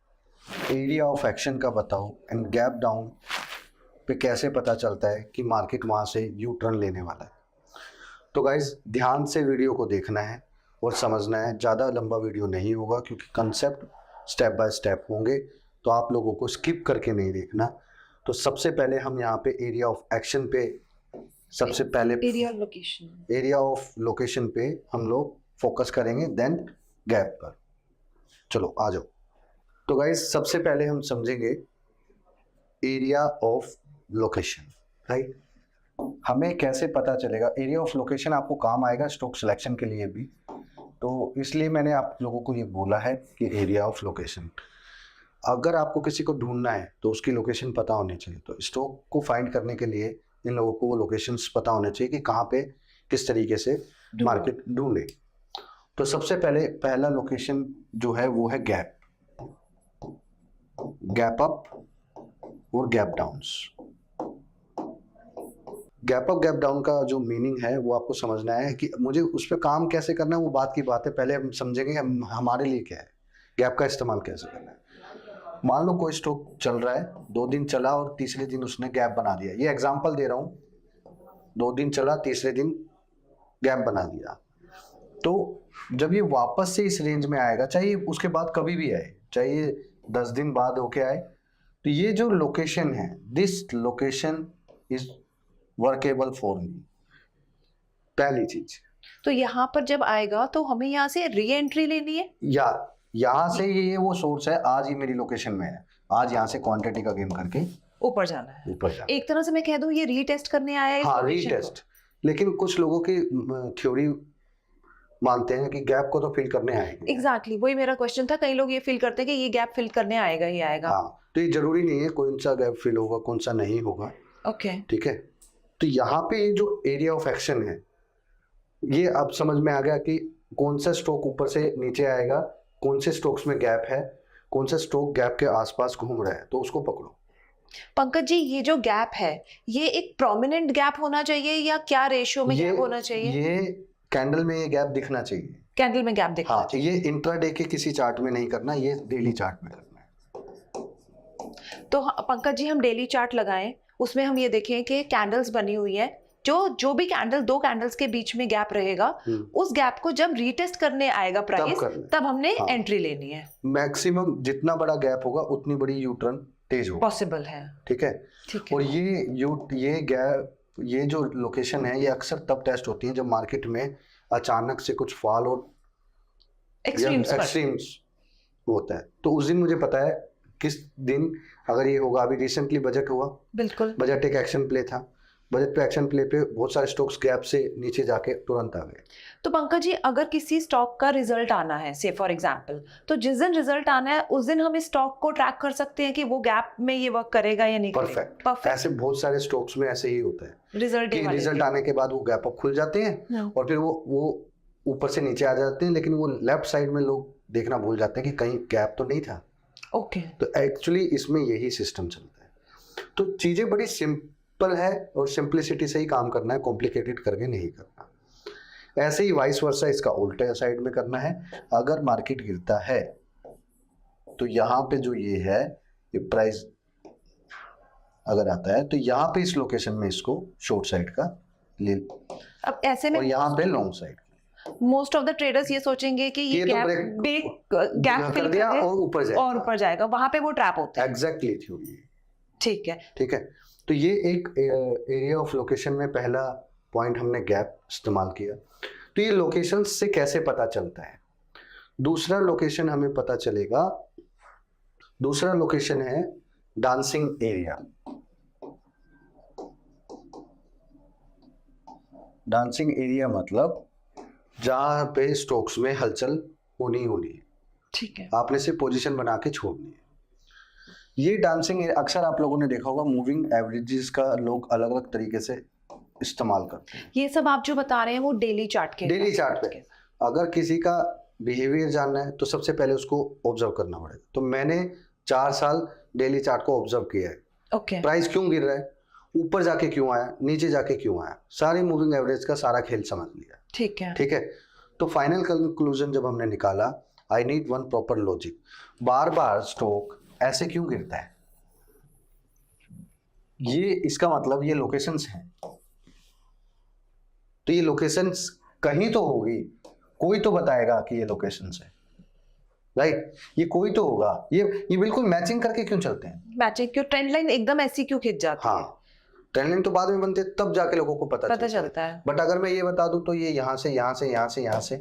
एरिया ऑफ एक्शन का बताओ, एंड गैप डाउन पे कैसे पता चलता है कि मार्केट वहाँ से यू टर्न लेने वाला है। तो गाइज, ध्यान से वीडियो को देखना है और समझना है। ज़्यादा लंबा वीडियो नहीं होगा क्योंकि कंसेप्ट स्टेप बाय स्टेप होंगे, तो आप लोगों को स्किप करके नहीं देखना। तो सबसे पहले हम यहाँ पे एरिया ऑफ एक्शन पे, सबसे पहले एरिया ऑफ लोकेशन पे हम लोग फोकस करेंगे, देन गैप पर। चलो आ जाओ। तो गाइज, सबसे पहले हम समझेंगे एरिया ऑफ लोकेशन, राइट। हमें कैसे पता चलेगा एरिया ऑफ लोकेशन? आपको काम आएगा स्टॉक सिलेक्शन के लिए भी, तो इसलिए मैंने आप लोगों को ये बोला है कि एरिया ऑफ लोकेशन। अगर आपको किसी को ढूंढना है तो उसकी लोकेशन पता होनी चाहिए। तो स्टॉक को फाइंड करने के लिए इन लोगों को वो लोकेशंस पता होने चाहिए कि कहाँ पे किस तरीके से मार्केट ढूंढे। तो सबसे पहले पहला लोकेशन जो है वो है गैप, गैप अप और gap downs. Gap up gap down का जो मीनिंग है वो आपको समझना है कि मुझे उस पर काम कैसे करना है, वो बात की बात है। पहले हम समझेंगे हमारे लिए क्या है, गैप का इस्तेमाल कैसे करना है। मान लो कोई स्टॉक चल रहा है, 2 दिन चला और तीसरे दिन उसने गैप बना दिया। ये एग्जांपल दे रहा हूँ, 2 दिन चला, तीसरे दिन गैप बना दिया। तो जब ये वापस से इस रेंज में आएगा, चाहे उसके बाद कभी भी आए, चाहे 10 दिन बाद होके आए, तो ये जो लोकेशन है, this location is workable for me, पहली चीज। तो यहाँ पर जब आएगा तो हमें यहाँ से री एंट्री लेनी है, या यहाँ से ये वो सोर्स है, आज ही मेरी लोकेशन में है, आज यहाँ से क्वांटिटी का गेम करके ऊपर जाना है। ऊपर जाना। एक तरह से मैं कह दूं ये रीटेस्ट करने आया है। हाँ, रीटेस्ट। लेकिन कुछ लोगों की थ्योरी मानते हैं कि गैप को तो फिल करने आएंगे। एग्जैक्टली, वही मेरा क्वेश्चन था। कई लोग ये फील करते हैं कि ये गैप फिल करने आएगा ही आएगा। हाँ, तो ये जरूरी नहीं है कौन सा गैप फिल होगा कौन सा नहीं होगा। ओके, ठीक है। तो यहाँ पे ये जो एरिया ऑफ एक्शन है, ये अब समझ में आ गया कि कौन सा स्टॉक ऊपर से नीचे आएगा, कौन से स्टॉक्स में गैप है, कौन सा स्टॉक गैप के आसपास घूम रहा है, तो उसको पकड़ो। पंकज जी, ये जो गैप है ये एक प्रोमिनेंट गैप होना चाहिए या क्या रेशियो में गैप होना चाहिए? ये कैंडल में ये गैप दिखना चाहिए। कैंडल में गैप दिखना चाहिए। ये इंट्राडे के किसी चार्ट में नहीं करना, ये डेली चार्ट में करना है। तो पंकज जी, हम डेली चार्ट लगाएं, उसमें हम ये देखें कि कैंडल्स बनी हुई है, जो भी कैंडल, 2 कैंडल्स के बीच में गैप रहेगा, उस गैप को जब रीटेस्ट करने आएगा प्राइस, तब हमने एंट्री लेनी है। मैक्सिमम जितना बड़ा गैप होगा उतनी बड़ी यू टर्न तेज होगा, पॉसिबल है। ठीक है। और ये गैप, ये जो लोकेशन है, ये अक्सर तब टेस्ट होती है जब मार्केट में अचानक से कुछ फॉल और एक्सट्रीम्स होता है। तो उस दिन मुझे पता है किस दिन, अगर ये होगा, अभी रिसेंटली बजट हुआ, बिल्कुल बजट एक एक्शन प्ले था, बजट पे एक्शन प्ले पे बहुत सारे स्टॉक्स गैप से नीचे जाके तुरंत आ गए। तो पंकज जी, अगर किसी स्टॉक का रिजल्ट आना है, से फॉर एग्जांपल, तो जिस दिन रिजल्ट आना है उस दिन हम इस स्टॉक को ट्रैक कर सकते हैं कि वो गैप में ये वर्क करेगा या नहीं करेगा? परफेक्ट। ऐसे बहुत सारे स्टॉक्स में ऐसे ही होता है रिजल्ट कि रिजल्ट आने के बाद वो गैप अप खुल जाते हैं और फिर वो ऊपर से नीचे आ जाते हैं, लेकिन वो लेफ्ट साइड में लोग देखना भूल जाते हैं कि कहीं गैप तो नहीं था। ओके। तो एक्चुअली इसमें यही सिस्टम चलता है। तो चीजें बड़ी सिंपल है और सिंप्लिसिटी से ही काम करना है, कॉम्प्लिकेटेड करके नहीं करना। ऐसे ही वाइस वर्सा इसका उल्टे साइड में करना है। अगर मार्केट गिरता है तो यहाँ पे जो ये है, ये प्राइस अगर आता है तो यहाँ पे इस लोकेशन में इसको शॉर्ट साइड का ले, अब ऐसे में और यहाँ पे long side. Most of the traders ये सोचेंगे कि ये गैप फिल दिया और ऊपर जाएगा, और ऊपर जाएगा, वहां पे वो ट्रैप होता है। Exactly theory. ठीक है, ठीक है। तो ये एक एरिया ऑफ लोकेशन में पहला पॉइंट हमने गैप इस्तेमाल किया। तो ये लोकेशन से कैसे पता चलता है? दूसरा लोकेशन हमें पता चलेगा, दूसरा लोकेशन है डांसिंग एरिया। डांसिंग एरिया मतलब जहां पे स्टॉक्स में हलचल होनी है। ठीक है। आपने सिर्फ पोजीशन बना के छोड़नी है। ये डांसिंग अक्सर आप लोगों ने देखा होगा, मूविंग एवरेजेस का लोग अलग अलग तरीके से इस्तेमाल करते हैं। ये सब आप जो बता रहे हैं वो डेली चार्ट के, डेली चार्ट पे अगर किसी का बिहेवियर जानना है तो सबसे पहले उसको ऑब्जर्व करना पड़ेगा। तो मैंने 4 साल डेली चार्ट को ऑब्जर्व किया है। ओके। प्राइस क्यों गिर रहा है, ऊपर जाके क्यों आया, नीचे जाके क्यों आया, सारी मूविंग एवरेज का सारा खेल समझ लिया। ठीक है। ठीक है। तो फाइनल कंक्लूजन जब हमने निकाला, I need one proper logic. Bar bar stock ऐसे क्यों गिरता है, ये इसका मतलब ये लोकेशंस हैं। तो ये लोकेशंस कहीं तो होगी, कोई तो बताएगा कि ये लोकेशंस है, राइट? ये कोई तो होगा। ये बिल्कुल मैचिंग करके क्यों चलते हैं? मैचिंग क्यों, ट्रेंड लाइन एकदम ऐसी क्यों खिंच जाती है? हाँ, ट्रेंड लाइन तो बाद में बनते हैं, तब जाके लोगों को पता चलता है। बट अगर मैं ये बता दूं तो ये यहाँ से यहाँ से यहाँ से यहाँ से,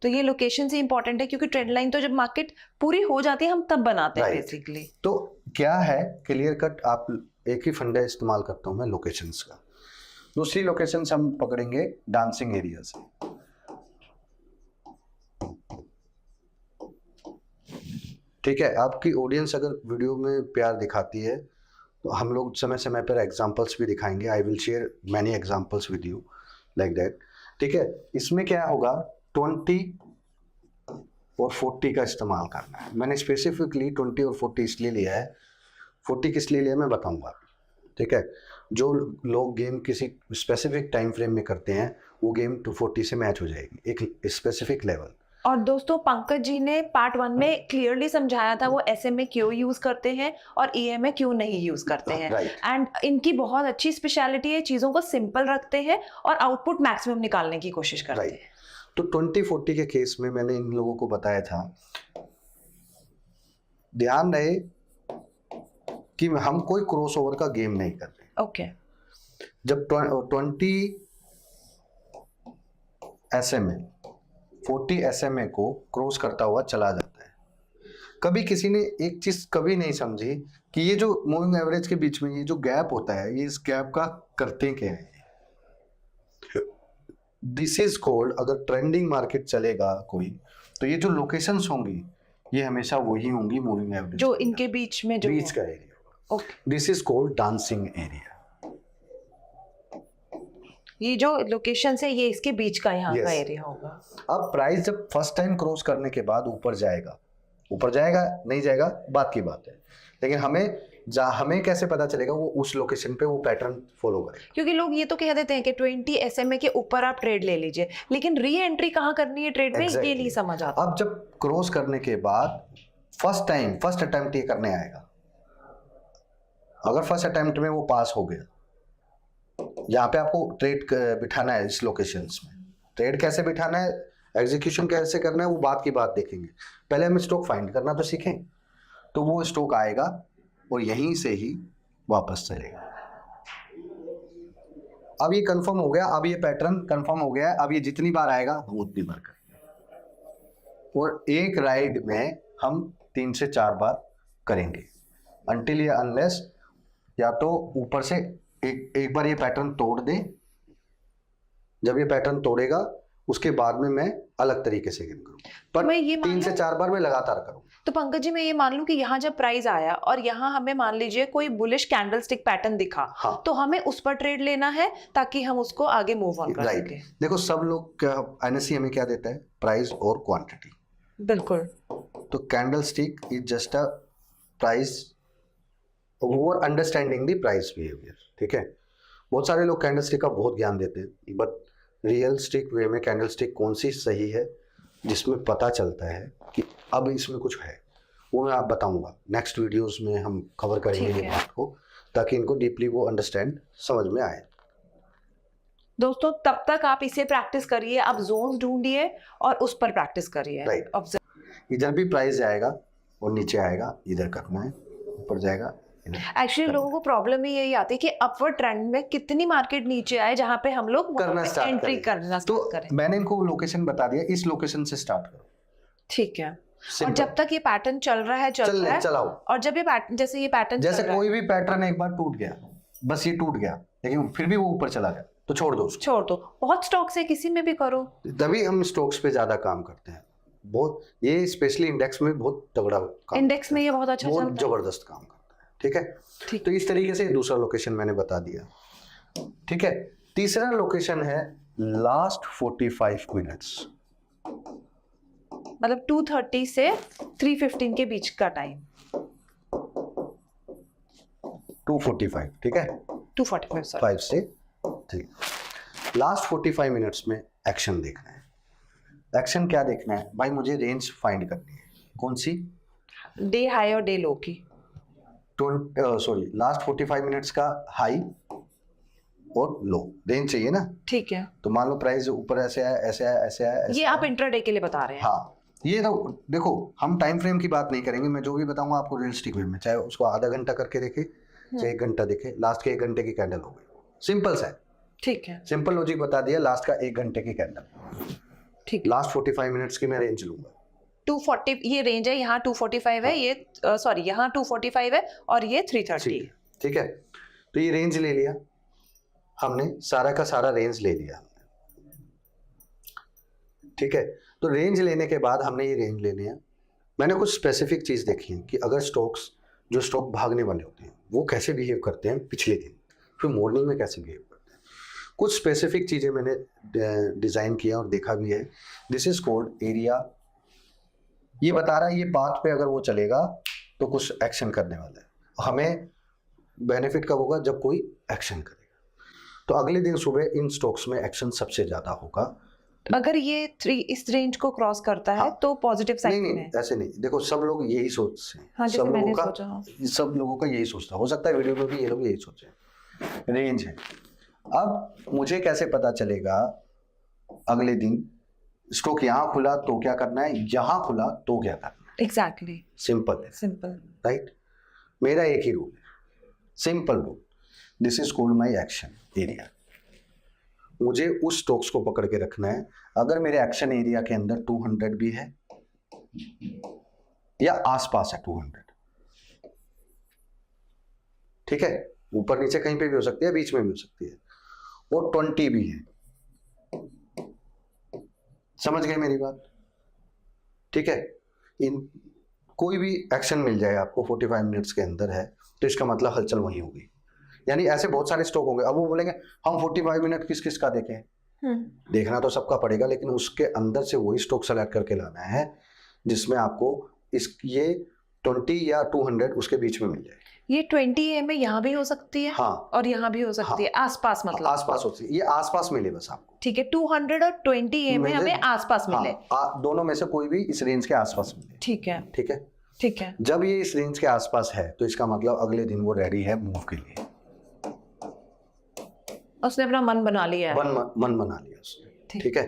तो ये लोकेशन से इंपॉर्टेंट है, क्योंकि ट्रेंड लाइन तो जब मार्केट पूरी हो जाती है हम तब बनाते हैं बेसिकली। तो क्या है, क्लियर कट आप एक ही फंडा इस्तेमाल करता हूं मैं लोकेशंस का। दूसरी लोकेशंस हम पकड़ेंगे डांसिंग एरिया से। ठीक है। आपकी ऑडियंस अगर वीडियो में प्यार दिखाती है तो हम लोग समय समय पर एग्जांपल्स भी दिखाएंगे। I will share many examples with you like that. ठीक है। इसमें क्या होगा, 20 और 40 का इस्तेमाल करना है। मैंने स्पेसिफिकली 20 और 40 इसलिए लिया है, 40 किस लिए लिया मैं बताऊंगा। ठीक है। जो लोग गेम किसी स्पेसिफिक टाइम फ्रेम में करते हैं वो गेम 240 से मैच हो जाएगी, एक स्पेसिफिक लेवल। और दोस्तों, पंकज जी ने पार्ट 1 में क्लियरली समझाया था वो SMA क्यों यूज करते हैं और EMA क्यों नहीं यूज करते हैं। एंड इनकी बहुत अच्छी स्पेशलिटी है, चीजों को सिंपल रखते हैं और आउटपुट मैक्सिमम निकालने की कोशिश करते हैं। तो 2040 के केस में मैंने इन लोगों को बताया था, ध्यान रहे कि हम कोई क्रॉसओवर का गेम नहीं कर रहे। ओके। जब 20 SMA 40 SMA को क्रॉस करता हुआ चला जाता है, कभी किसी ने एक चीज कभी नहीं समझी कि ये जो मूविंग एवरेज के बीच में ये जो गैप होता है, ये इस गैप का करते क्या है। दिस इज कॉल्ड, अगर ट्रेंडिंग मार्केट चलेगा कोई, तो ये जो लोकेशंस होंगी ये हमेशा वही होंगी मूविंग एवरेज जो इनके बीच में जो बीच का area. Okay. This is called dancing area. ये जो लोकेशन है ये इसके बीच का यहाँ Yes. का एरिया होगा। अब प्राइस जब फर्स्ट टाइम क्रॉस करने के बाद ऊपर जाएगा नहीं जाएगा बात की बात है, लेकिन हमें कैसे पता चलेगा वो उस लोकेशन पे वो पैटर्न फॉलो करेगा। क्योंकि लोग ये तो कह देते हैं कि 20 SMA के ऊपर आप ट्रेड ले लीजिए, लेकिन री एंट्री कहाँ करनी है ट्रेड में ये नहीं समझ आता। अब जब क्रॉस करने के बाद फर्स्ट अटेम्प्ट ये करने आएगा, अगर फर्स्ट अटेम्प्ट में वो पास हो गया, यहाँ पे आपको ट्रेड बिठाना है। इस लोकेशंस में ट्रेड कैसे बिठाना है, एग्जीक्यूशन कैसे करना है, वो बात की बात देखेंगे। पहले हमें स्टॉक फाइंड करना तो सीखें। तो वो स्टॉक आएगा और यहीं से ही वापस चलेगा। अब ये कंफर्म हो गया, अब ये पैटर्न कंफर्म हो गया, अब ये जितनी बार आएगा वो उतनी बार करेंगे। और एक राइड में हम 3 से 4 बार करेंगे, अनटिल या अनलेस या तो ऊपर से एक बार ये पैटर्न तोड़ दे, जब ये पैटर्न तोड़ेगा उसके बाद में मैं अलग तरीके से गेम करूँ, पर मैं ये 3 से 4 बार मैं लगातार करूँ। तो पंकज जी मैं ये मान लूं कि यहाँ जब प्राइस आया और यहाँ हमें मान लीजिए कोई बुलिश कैंडलस्टिक पैटर्न दिखा, हाँ तो हमें उस पर ट्रेड लेना है ताकि हम उसको आगे मूव ऑन कर राइट। सके। देखो सब लोग क्या, एनएससी हमें क्या देता है, प्राइस और क्वांटिटी। बिल्कुल। तो candlestick is just a price over understanding the price behaviour, ठीक है। बहुत सारे लोग कैंडलस्टिक का बहुत ज्ञान देते हैं, बट रियल स्टिक वे में कैंडलस्टिक कौन सी सही है जिसमें पता चलता है कि अब इसमें कुछ है, वो मैं आप बताऊंगा नेक्स्ट वीडियोस में, हम कवर करेंगे ठीक ये है। बात को, ताकि इनको डीपली वो अंडरस्टैंड समझ में आए। दोस्तों तब तक आप इसे प्रैक्टिस करिए, आप जोन ढूंढिए और उस पर प्रैक्टिस करिए। Right. इधर भी प्राइस जाएगा और नीचे आएगा, इधर करना है, ऊपर जाएगा। एक्चुअली लोगों को प्रॉब्लम ही यही आती है कि अपवर्ड ट्रेंड में कितनी मार्केट नीचे आए जहां पे हम लोग करना स्टार्ट एंट्री करें। करना तो स्टार्ट करें। मैंने इनको लोकेशन बता दिया, इस लोकेशन से स्टार्ट करो। ठीक है। और Simple. जब तक ये पैटर्न चल रहा है चलाओ। और जब ये पैटर्न जैसे ये पैटर्न जैसे चल रहा कोई भी पैटर्न एक बार टूट गया, बस ये टूट गया, लेकिन फिर भी वो ऊपर चला गया, तो छोड़ दो उसको। छोड़ दो। बहुत स्टॉक्स है, किसी में भी करो। तभी हम स्टॉक्स पे ज्यादा काम करते हैं, बहुत, ये स्पेशली इंडेक्स में बहुत तगड़ा काम इंडेक्स करता में है, ये बहुत अच्छा बहुत चलता है। जबरदस्त काम करता है, ठीक है। ठीक। तो इस तरीके से दूसरा लोकेशन मैंने बता दिया, ठीक है। तीसरा लोकेशन है लास्ट 45 मिनट्स, मतलब 2:30 से 3:15 के बीच का टाइम। 2:45, ठीक है, 2:45 सॉरी। 5 से 3। लास्ट 45 मिनट्स में एक्शन देखना है। एक्शन क्या देखना है भाई, मुझे रेंज फाइंड करनी है। कौन सी? डे हाई और डे लो की। लास्ट 45 मिनट्स का हाई और लो रेंज चाहिए ना। ठीक है। तो मान लो प्राइस ऊपर ऐसे आया, ऐसे आया, ऐसे आया, ऐसे ये आया। आप इंट्राडे के लिए बता रहे हैं। हाँ, ये तो देखो हम टाइम फ्रेम की बात नहीं करेंगे, मैं जो भी बताऊंगा आपको रियलिस्टिक वे में, चाहे उसको आधा घंटा करके देखे चाहे 1 घंटा देखे, लास्ट के 1 घंटे की कैंडल हो गई, सिंपल सा है। ठीक है। सिंपल लॉजिक बता दिया, लास्ट का 1 घंटे की कैंडल, ठीक। लास्ट 45 मिनट्स की मैं रेंज लूंगा। 240 ये रेंज है, यहाँ 245 है, ये सॉरी यहाँ 245 है और ये 330 है। ठीक है, तो ये रेंज ले लिया हमने, सारा का सारा रेंज ले लिया, ठीक है। तो रेंज लेने के बाद हमने ये रेंज ले लिया, मैंने कुछ स्पेसिफिक चीज देखी है कि अगर स्टॉक्स, जो स्टॉक भागने वाले होते हैं वो कैसे बिहेव करते हैं पिछले दिन, फिर मॉर्निंग में कैसे बिहेव करते हैं, कुछ स्पेसिफिक चीजें मैंने डिजाइन किया और देखा भी है। दिस इज कॉल्ड एरिया, ये बता रहा है ये पाथ पे अगर वो चलेगा तो कुछ एक्शन करने वाला है। हमें बेनिफिट कब होगा, जब कोई एक्शन करेगा, तो अगले दिन सुबह इन स्टॉक्स में एक्शन सबसे ज्यादा होगा। अगर ये 3 इस रेंज को क्रॉस करता है हाँ। तो पॉजिटिव साइड नहीं में है। ऐसे नहीं, देखो सब लोग यही सोचते हैं, हाँ, जैसे सब मैंने लोगों सोचा। का, सब लोगों का यही सोचता हो सकता है वीडियो में भी ये लोग यही सोचे रेंज है। अब मुझे कैसे पता चलेगा अगले दिन स्टॉक यहाँ खुला तो क्या करना है, यहाँ खुला तो क्या करना है? एग्जैक्टली। सिंपल है, सिंपल। राइट। मेरा एक ही रूल है, simple rule, this is called my action area. मुझे उस स्टॉक्स को पकड़ के रखना है, अगर मेरे एक्शन एरिया के अंदर 200 भी है या आसपास है 200, ठीक है, ऊपर नीचे कहीं पे भी हो सकती है, बीच में भी हो सकती है, और 20 भी है, समझ गए मेरी बात, ठीक है। इन कोई भी एक्शन मिल जाए आपको 45 मिनट्स के अंदर है तो इसका मतलब हलचल वही होगी। यानी ऐसे बहुत सारे स्टॉक होंगे, अब वो बोलेंगे हम 45 मिनट किस किस का देखें, देखना तो सबका पड़ेगा, लेकिन उसके अंदर से वही स्टॉक सेलेक्ट करके लाना है जिसमें आपको ये 20 या 200 उसके बीच में मिल जाए। ये 20 में यहाँ भी हो सकती है। हाँ, और यहाँ भी हो सकती है, आसपास मतलब आसपास होती है, ये आसपास मिले बस आपको, ठीक है। 200 और 20 में हमें आसपास मिले। दोनों में से कोई भी इस रेंज के आसपास मिले, ठीक है। ठीक है, ठीक है। जब ये इस रेंज के आसपास है तो इसका मतलब अगले दिन वो रेडी है मूव के लिए, उसने अपना मन बना लिया है। मन बना लिया उसने, ठीक है।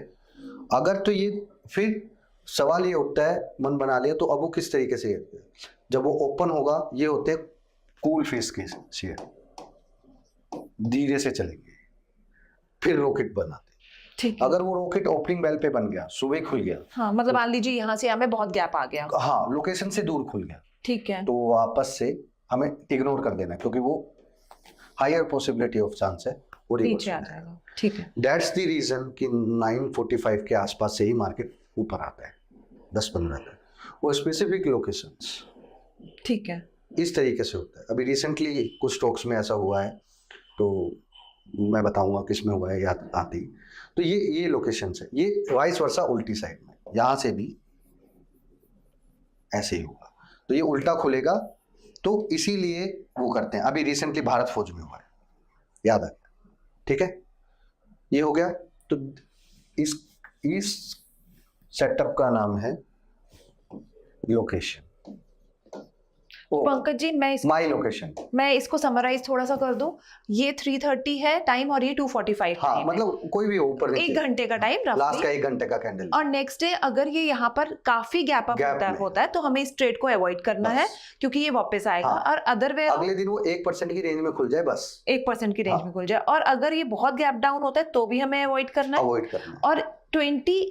अगर तो ये फिर सवाल ये उठता है मन बना लिया तो अब वो किस तरीके से, जब वो ओपन होगा, ये होते हैं कूल फेस के शेयर, धीरे से चलेंगे, फिर रॉकेट बनाते। ठीक है। अगर वो रॉकेट ओपनिंग बेल पे बन गया, सुबह खुल गया, हाँ, मतलब मान लीजिए यहाँ से हमें बहुत गैप आ गया, हाँ, लोकेशन से दूर खुल गया, ठीक है, तो वापस से हमें इग्नोर कर देना, क्योंकि वो हायर पॉसिबिलिटी ऑफ चांस है वो रिवर्स नीचे हो आ जाएगा। जाएगा, ठीक है। दैट्स द रीजन कि 9:45 के आसपास से ही मार्केट ऊपर आता है 10-15 तक, वो स्पेसिफिक लोकेशंस ठीक है। इस तरीके से होता है। अभी रिसेंटली कुछ स्टॉक्स में ऐसा हुआ है, तो मैं बताऊंगा किस में हुआ है याद आती। तो ये लोकेशंस है, ये वाइस वर्सा उल्टी साइड में, यहाँ से भी ऐसे ही होगा, तो ये उल्टा खुलेगा, तो इसीलिए वो करते हैं। अभी रिसेंटली भारत फौज में हुआ है, याद आ गया, ठीक है, ये हो गया। तो इस सेटअप का नाम है location, Pankaj ji my location. मैं इसको समराइज थोड़ा सा कर दूं, ये 3:30 है टाइम और ये 2:45 हाँ, टाइम मतलब कोई भी ऊपर है, 1 घंटे का टाइम लास्ट का रफली। 1 घंटे का कैंडल। और नेक्स्ट डे अगर ये यहाँ पर काफी गैप अप होता है तो हमें इस ट्रेड को अवॉइड करना है, क्योंकि ये वापस आएगा। हाँ, और अदर वे अगले दिन वो 1% की रेंज में खुल जाए, बस 1% की रेंज हाँ, में खुल जाए। और अगर ये बहुत गैप डाउन होता है तो भी हमें अवॉइड करना है। और 20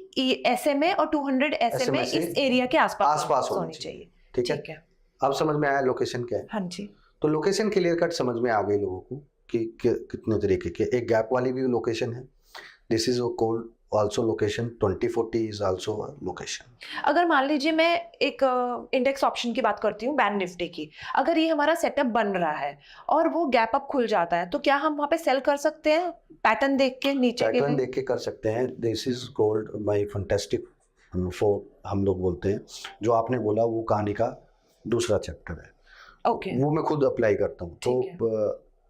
SMA और 200 SMA इस एरिया के आसपास होनी चाहिए। ठीक है। अब समझ में आया लोकेशन क्या है? हाँ जी। तो लोकेशन क्लियर कट समझ में आ गई लोगों को कि कितने तरीके के। एक गैप वाली भी लोकेशन है, this is called also location. 2040 is also location. अगर मान लीजिए मैं एक इंडेक्स ऑप्शन की बात करती हूँ, बैंक निफ्टी की, अगर ये हमारा सेटअप बन रहा है और वो गैप अप खुल जाता है तो क्या हम वहाँ पे सेल कर सकते हैं पैटर्न देख के? नीचे पैटर्न देख के कर सकते हैं। This is called my fantastic four, हम लोग बोलते हैं। जो आपने बोला वो कहानी का दूसरा चैप्टर है, ओके, वो मैं खुद अप्लाई करता हूँ। तो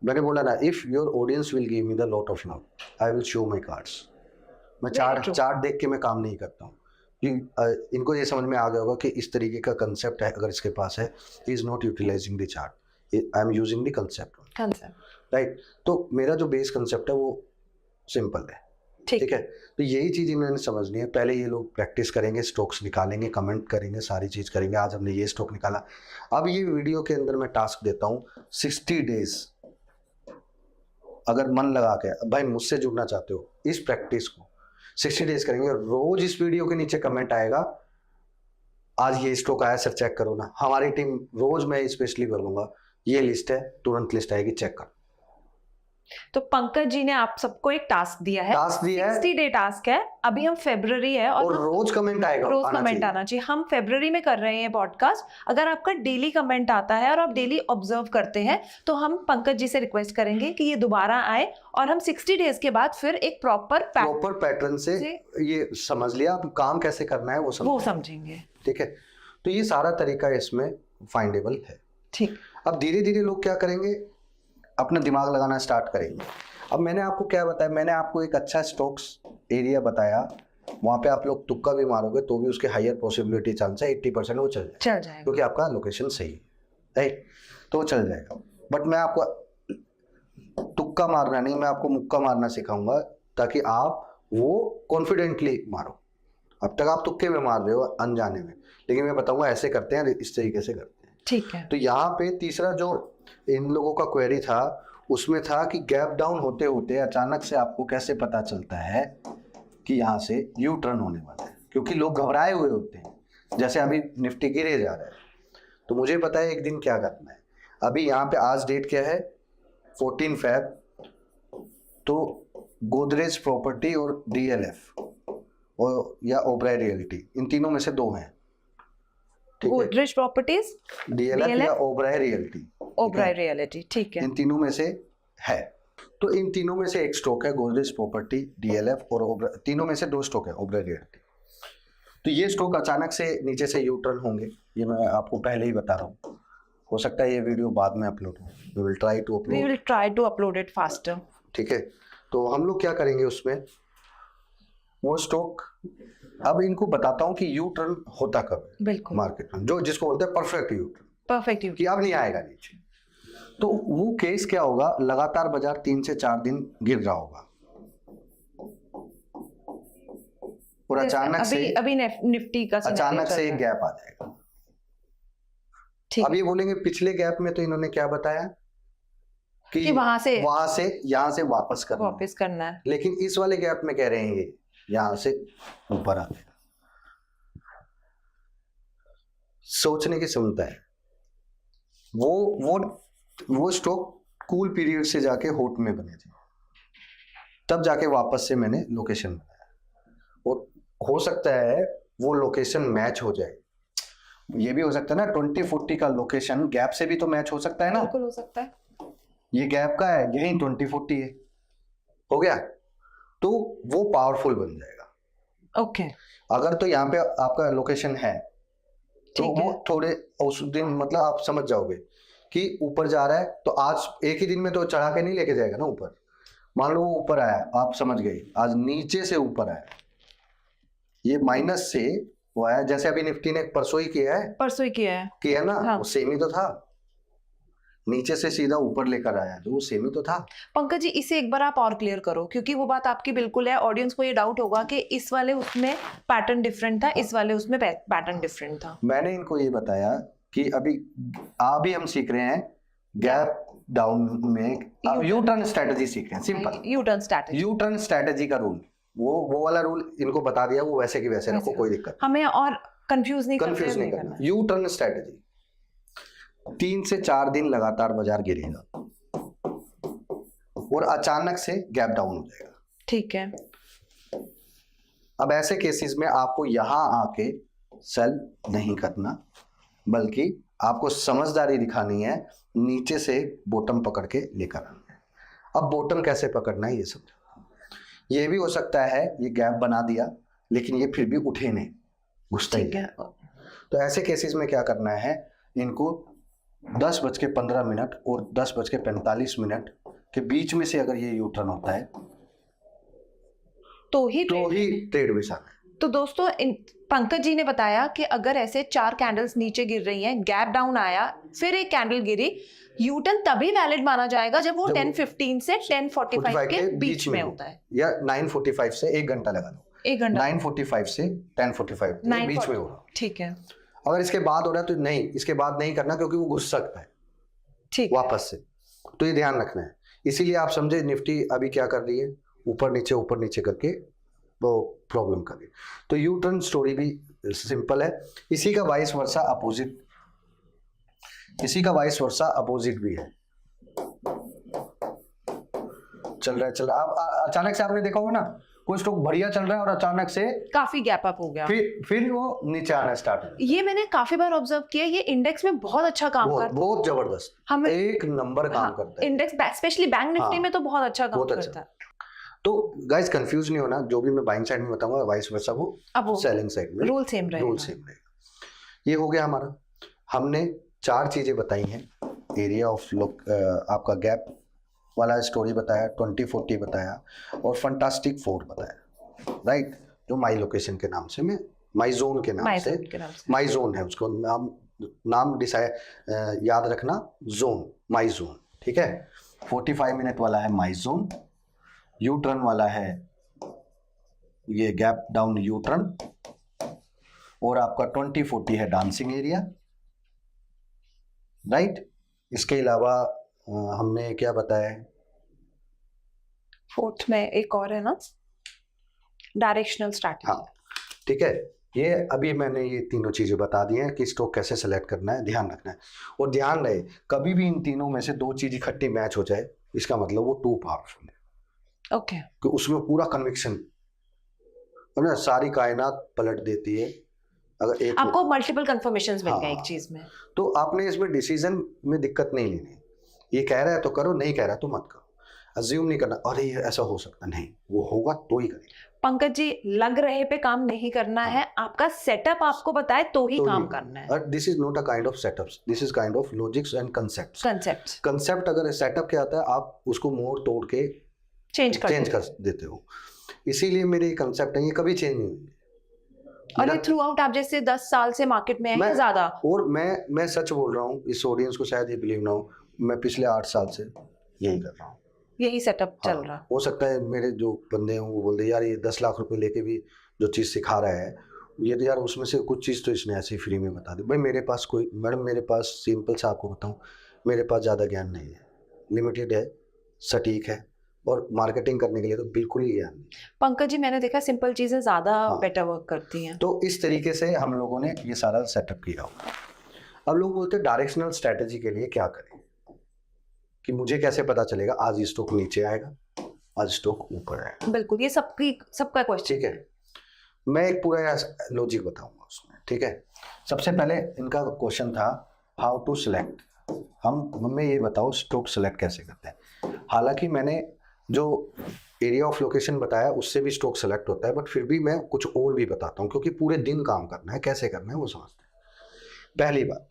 मैंने बोला ना, if your audience will give me the lot of love, I will show my cards. मैं चार्ट देख के मैं काम नहीं करता हूँ। इनको ये समझ में आ गया होगा कि इस तरीके का कंसेप्ट है, अगर इसके पास है, he is not utilising the chart, I am using the concept, right. तो मेरा जो बेस कंसेप्ट है वो सिंपल है, ठीक है। तो यही चीज इन्होंने समझनी है। पहले ये लोग प्रैक्टिस करेंगे, स्टॉक्स निकालेंगे, कमेंट करेंगे, सारी चीज करेंगे। आज हमने ये स्टॉक निकाला। अब ये वीडियो के अंदर मैं टास्क देता हूँ 60 डेज, अगर मन लगा के भाई मुझसे जुड़ना चाहते हो, इस प्रैक्टिस को 60 डेज करेंगे। रोज इस वीडियो के नीचे कमेंट आएगा, आज ये स्टॉक आया सर, चेक करो ना। हमारी टीम रोज मैं स्पेशली बोलूंगा, ये लिस्ट है, तुरंत लिस्ट आएगी, चेक करो। तो पंकज जी ने आप सबको एक टास्क दिया है, 60 डे टास्क है। अभी हम फरवरी है और रोज कमेंट आएगा, रोज कमेंट आना चाहिए। हम फरवरी में कर रहे हैं पॉडकास्ट। अगर आपका डेली कमेंट आता है और आप डेली ऑब्जर्व करते हैं तो हम पंकज जी से रिक्वेस्ट करेंगे कि ये दोबारा आए और हम 60 डेज के बाद फिर एक प्रॉपर पैटर्न से ये समझ लिया अब काम कैसे करना है वो समझेंगे, ठीक है। तो ये सारा तरीका इसमें फाइंडेबल है, ठीक। अब धीरे धीरे लोग क्या करेंगे, अपना दिमाग लगाना स्टार्ट करेंगे। अब मैंने आपको क्या बताया, मैंने आपको एक अच्छा स्टॉक्स एरिया बताया, वहाँ पे आप लोग तुक्का भी मारोगे तो भी उसके हायर पॉसिबिलिटी चांस है 80% वो चल जाएगा, क्योंकि आपका लोकेशन सही है, राइट। तो वो चल जाएगा। बट मैं आपको तुक्का मारना नहीं, मैं आपको मुक्का मारना सिखाऊंगा, ताकि आप वो कॉन्फिडेंटली मारो। अब तक आप तुक्के में मार रहे हो अनजाने में, लेकिन मैं बताऊंगा ऐसे करते हैं, इस तरीके से करते हैं, ठीक है। तो यहाँ पे तीसरा जो इन लोगों का क्वेरी था, उसमें था कि गैप डाउन होते होते अचानक से आपको कैसे पता चलता है कि यहाँ से यू टर्न होने वाला है, क्योंकि लोग घबराए हुए होते हैं। जैसे अभी निफ्टी गिरे जा रहा है, तो मुझे पता है एक दिन क्या करना है। अभी यहाँ पे आज डेट क्या है, 14 Feb। तो गोदरेज प्रॉपर्टी और DLF और या ओबराय रियल्टी, इन तीनों में से दो हैं, गोदरेज प्रॉपर्टीज, DLF या ओबराय रियल्टी, ठीक है। इन तीनों में से है। तो इन तीनों में से एक स्टॉक है गोदरेज प्रॉपर्टी, DLF और ओबराय, तीनों में से दो स्टॉक है ओबराय रियल्टी। तो ये स्टॉक अचानक से नीचे से यू टर्न होंगे, ये मैं आपको पहले ही बता रहा हूँ। हो सकता है ये वीडियो बाद में अपलोड हो, we will try to upload it faster, ठीक है। तो हम लोग क्या करेंगे उसमें, वो स्टॉक, अब इनको बताता हूँ कि यू टर्न होता कब है बिल्कुल मार्केट में, जो जिसको बोलते हैं परफेक्ट यू टर्न, कि अब नहीं आएगा नीचे। तो वो केस क्या होगा, लगातार बाजार 3 से 4 दिन गिर रहा होगा और अचानक से अभी निफ्टी का अचानक से एक गैप आ जाएगा। अब ये बोलेंगे पिछले गैप में तो इन्होंने क्या बताया कि वहां से यहाँ से वापस करना है, लेकिन इस वाले गैप में कह रहे हैं ये यहाँ से ऊपर आते हैं। सोचने की क्षमता है, वो स्टॉक कूल पीरियड से जाके होट में बने थे, तब जाके वापस से मैंने लोकेशन बनाया। और हो सकता है वो लोकेशन मैच हो जाए, ये भी हो सकता है ना 2040 का लोकेशन गैप से भी तो मैच हो सकता है ना। बिल्कुल हो सकता है। ये गैप का है, यही 2040 है, हो गया, तो वो पावरफुल बन जाएगा। ओके अगर तो यहाँ पे आपका लोकेशन है तो ठीक है। वो थोड़े उस दिन मतलब आप समझ जाओगे कि ऊपर जा रहा है, तो आज एक ही दिन में तो चढ़ा के नहीं लेके जाएगा ना ऊपर। मान लो वो ऊपर आया, आप समझ गए, आज नीचे से ऊपर आया, ये माइनस से वो आया, जैसे अभी निफ्टी ने परसों ही परसों ही किया है। ना, हाँ। वो सेम ही तो था, नीचे से सीधा ऊपर लेकर आया तो वो सेम ही तो था। पंकज जी इसे एक बार आप और क्लियर करो, क्योंकि वो बात आपकी बिल्कुल है। ऑडियंस को ये डाउट होगा कि इस वाले उसमें पैटर्न डिफरेंट था, इस वाले उसमें पैटर्न डिफरेंट था। मैंने इनको ये बताया कि अभी हम सीख रहे हैं गैप डाउन में यू टर्न स्ट्रेटजी सीख रहे हैं, simple U turn strategy. U turn strategy का रूल, वो वाला रूल इनको बता दिया, वो वैसे की वैसे रखो, कोई दिक्कत हमें और कंफ्यूज नहीं करना। यू टर्न स्ट्रेटजी 3 से 4 दिन लगातार बाजार गिरेगा और अचानक से गैप डाउन हो जाएगा। ठीक है। अब ऐसे केसेस में आपको यहां आके सेल नहीं करना, बल्कि आपको समझदारी दिखानी है, नीचे से बॉटम पकड़ के लेकर आना है। अब बॉटम कैसे पकड़ना है ये समझो। ये भी हो सकता है ये गैप बना दिया लेकिन ये फिर भी उठे नहीं, घुसता ही है। तो ऐसे केसेस में क्या करना है, इनको 10:15 और 10:45 के बीच में से अगर ये यू टर्न होता है तो ही ट्रेड बिसाना है। तो दोस्तों पंकज जी ने बताया कि अगर ऐसे 4 कैंडल्स नीचे गिर रही हैं, गैप डाउन आया, फिर एक कैंडल गिरी, यू टर्न तभी वैलिड माना जाएगा जब वो 10:15 से 10:45 के बीच में होता है, या 9:45 से 1 घंटा लगा लो, 1 घंटा 9:45 से 10:45 के बीच में हो रहा। ठीक है। अगर इसके बाद हो रहा है तो नहीं, इसके बाद नहीं करना, क्योंकि वो घुस सकता है ठीक वापस से, तो ये ध्यान रखना है। इसीलिए आप समझे निफ्टी अभी क्या कर रही है, ऊपर नीचे करके वो प्रॉब्लम कर रही है। तो यू टर्न स्टोरी भी सिंपल है। इसी का वाइस वर्सा अपोजिट भी है। चल रहा है अब अचानक से आपने देखा होगा ना, कोई स्टॉक बढ़िया चल रहा है और अचानक से काफी गैप अप हो गया, फिर वो नीचे आना स्टार्ट हो। ये मैंने काफी बार ऑब्जर्व किया, ये इंडेक्स में बहुत अच्छा काम करता है, बहुत जबरदस्त, हमें एक नंबर काम करता है इंडेक्स, स्पेशली बैंक निफ्टी में तो बहुत अच्छा काम करता है। तो गाइस कंफ्यूज नहीं होना, जो भी मैं बाइंग साइड में बताऊंगा वाइस वर्सा वो सेलिंग साइड में रूल सेम रहेगा। ये हो गया हमारा। हमने 4 चीजें बताई हैं, एरिया ऑफ आपका गैप वाला स्टोरी बताया, 2040 बताया और फंटास्टिक 4 बताया, राइट, जो माई लोकेशन के नाम से, माई जोन के नाम से माई जोन है, उसको नाम डिसाइड याद रखना, जोन, माई जोन, ठीक है। 45 मिनट वाला है माई जोन, यू टर्न वाला है ये गैप डाउन यू टर्न, और आपका 2040 है डांसिंग एरिया, राइट। इसके अलावा हमने क्या बताया है, 4th में एक और है ना, डायरेक्शनल स्ट्रैटेजी। हाँ ठीक है। ये अभी मैंने ये तीनों चीजें बता दी हैं कि स्टॉक कैसे सेलेक्ट करना है, ध्यान रखना है। और ध्यान रहे कभी भी इन तीनों में से 2 चीज इकट्ठी मैच हो जाए, इसका मतलब वो टू पावरफुल है, ओके, कि उसमें पूरा कन्विक्शन है ना, सारी कायनात पलट देती है अगर एक आपको मल्टीपल कंफर्मेशंस मिल गए एक चीज में। तो आपने इसमें डिसीजन में दिक्कत नहीं लेनी, ये कह रहा है तो करो, नहीं कह रहा तो मत करो। अज्यूम नहीं करना अरे ये ऐसा हो सकता, नहीं, वो होगा तो ही करें। पंकज जी लग रहे पे काम नहीं करना है, आपका सेटअप आपको बताए तो ही काम करना है। This is not a kind of setups, this is kind of logics and concept. अगर सेटअप क्या आता है, आप उसको मोड़ तोड़ के चेंज कर देते हो, इसीलिए मेरे कंसेप्ट है, ये कभी चेंज नहीं होंगे। और ये थ्रू आउट आप जैसे 10 साल से मार्केट में हैं ज्यादा, और मैं सच बोल रहा हूँ, इस ऑडियंस को शायद ये बिलीव ना हो, मैं पिछले 8 साल से यही कर रहा हूँ, यही सेटअप चल रहा। हो सकता है मेरे जो बंदे हैं वो बोल दे यार ये 10 लाख रुपए लेके भी जो चीज़ सिखा रहा है, ये तो यार उसमें से कुछ चीज़ तो इसने ऐसे ही फ्री में बता दी। भाई मेरे पास मेरे पास सिंपल सा आपको बताऊँ, मेरे पास ज़्यादा ज्ञान नहीं है, लिमिटेड है, सटीक है, और मार्केटिंग करने के लिए तो बिल्कुल ही ज्ञान नहीं। पंकज जी मैंने देखा सिंपल चीज़ें ज़्यादा बेटर वर्क करती हैं। तो इस तरीके से हम लोगों ने ये सारा सेटअप किया होगा। अब लोग बोलते हैं डायरेक्शनल स्ट्रैटेजी के लिए क्या करें, कि मुझे कैसे पता चलेगा आज ये स्टॉक नीचे आएगा, आज स्टॉक ऊपर आएगा? बिल्कुल, ये सबका क्वेश्चन। ठीक है, मैं एक पूरा लॉजिक बताऊंगा उसमें। ठीक है, सबसे पहले इनका क्वेश्चन था हाउ टू सिलेक्ट। हमें ये बताओ स्टॉक सिलेक्ट कैसे करते हैं। हालांकि मैंने जो एरिया ऑफ लोकेशन बताया उससे भी स्टॉक सेलेक्ट होता है, बट फिर भी मैं कुछ और भी बताता हूँ क्योंकि पूरे दिन काम करना है, कैसे करना है वो समझते हैं। पहली बात,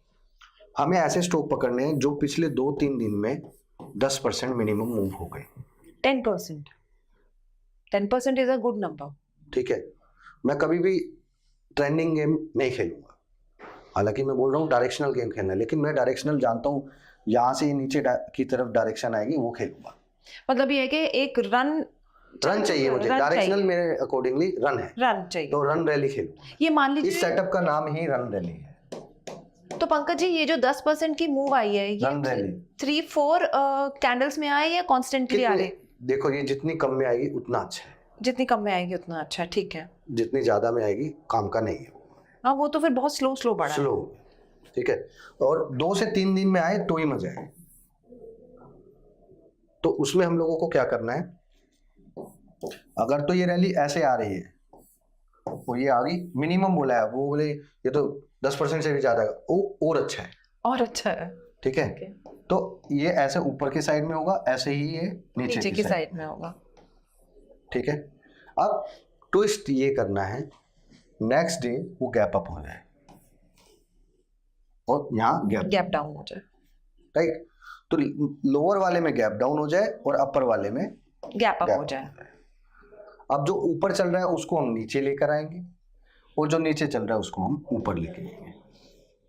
हमें ऐसे स्टॉक पकड़ने हैं जो पिछले 2-3 दिन में 10% मिनिमम मूव हो गए। 10%, 10% इज अ गुड नंबर। ठीक है, मैं कभी भी ट्रेंडिंग गेम नहीं खेलूंगा। हालांकि मैं बोल रहा हूँ डायरेक्शनल गेम खेलना है, लेकिन मैं डायरेक्शनल जानता हूँ यहाँ से नीचे की तरफ डायरेक्शन आएगी वो खेलूंगा। मतलब ये है कि एक रन चाहिए मुझे, डायरेक्शनल मेरे अकॉर्डिंगली रन है, रन चाहिए, तो रन रैली खेलूंगा। ये मान लीजिए इस सेटअप का नाम ही रन रैली है। तो पंकज जी, ये जो 10% की मूव आई है, ये रन रैली 3-4 कैंडल्स में आए या कॉन्स्टेंटली आ रही? देखो, ये जितनी कम में आएगी उतना अच्छा है, जितनी कम में आएगी उतना अच्छा, ठीक है। जितनी ज्यादा में आएगी काम का नहीं है। हाँ, वो तो फिर बहुत स्लो बढ़ा है। स्लो, ठीक है। और 2 से 3 दिन में आए तो ही मजा है। तो उसमें हम लोगों को क्या करना है, अगर तो ये रैली ऐसे आ रही है और ये आ गई, मिनिमम बोला है, वो बोले ये तो 10% से भी ज्यादा है, वो और अच्छा है, और अच्छा है। ठीक है। तो ये ऐसे ऊपर के साइड में होगा, ऐसे ही ये नीचे की साइड में होगा, ठीक है। अब ट्विस्ट ये करना है, नेक्स्ट डे वो गैप अप हो जाए और यहाँ गैप डाउन हो जाए, राइट। तो लोअर वाले में गैप डाउन हो जाए और अपर वाले में गैप अप हो जाए। अब जो ऊपर चल रहा है उसको हम नीचे लेकर आएंगे और जो नीचे चल रहा है उसको हम ऊपर लेके आएंगे,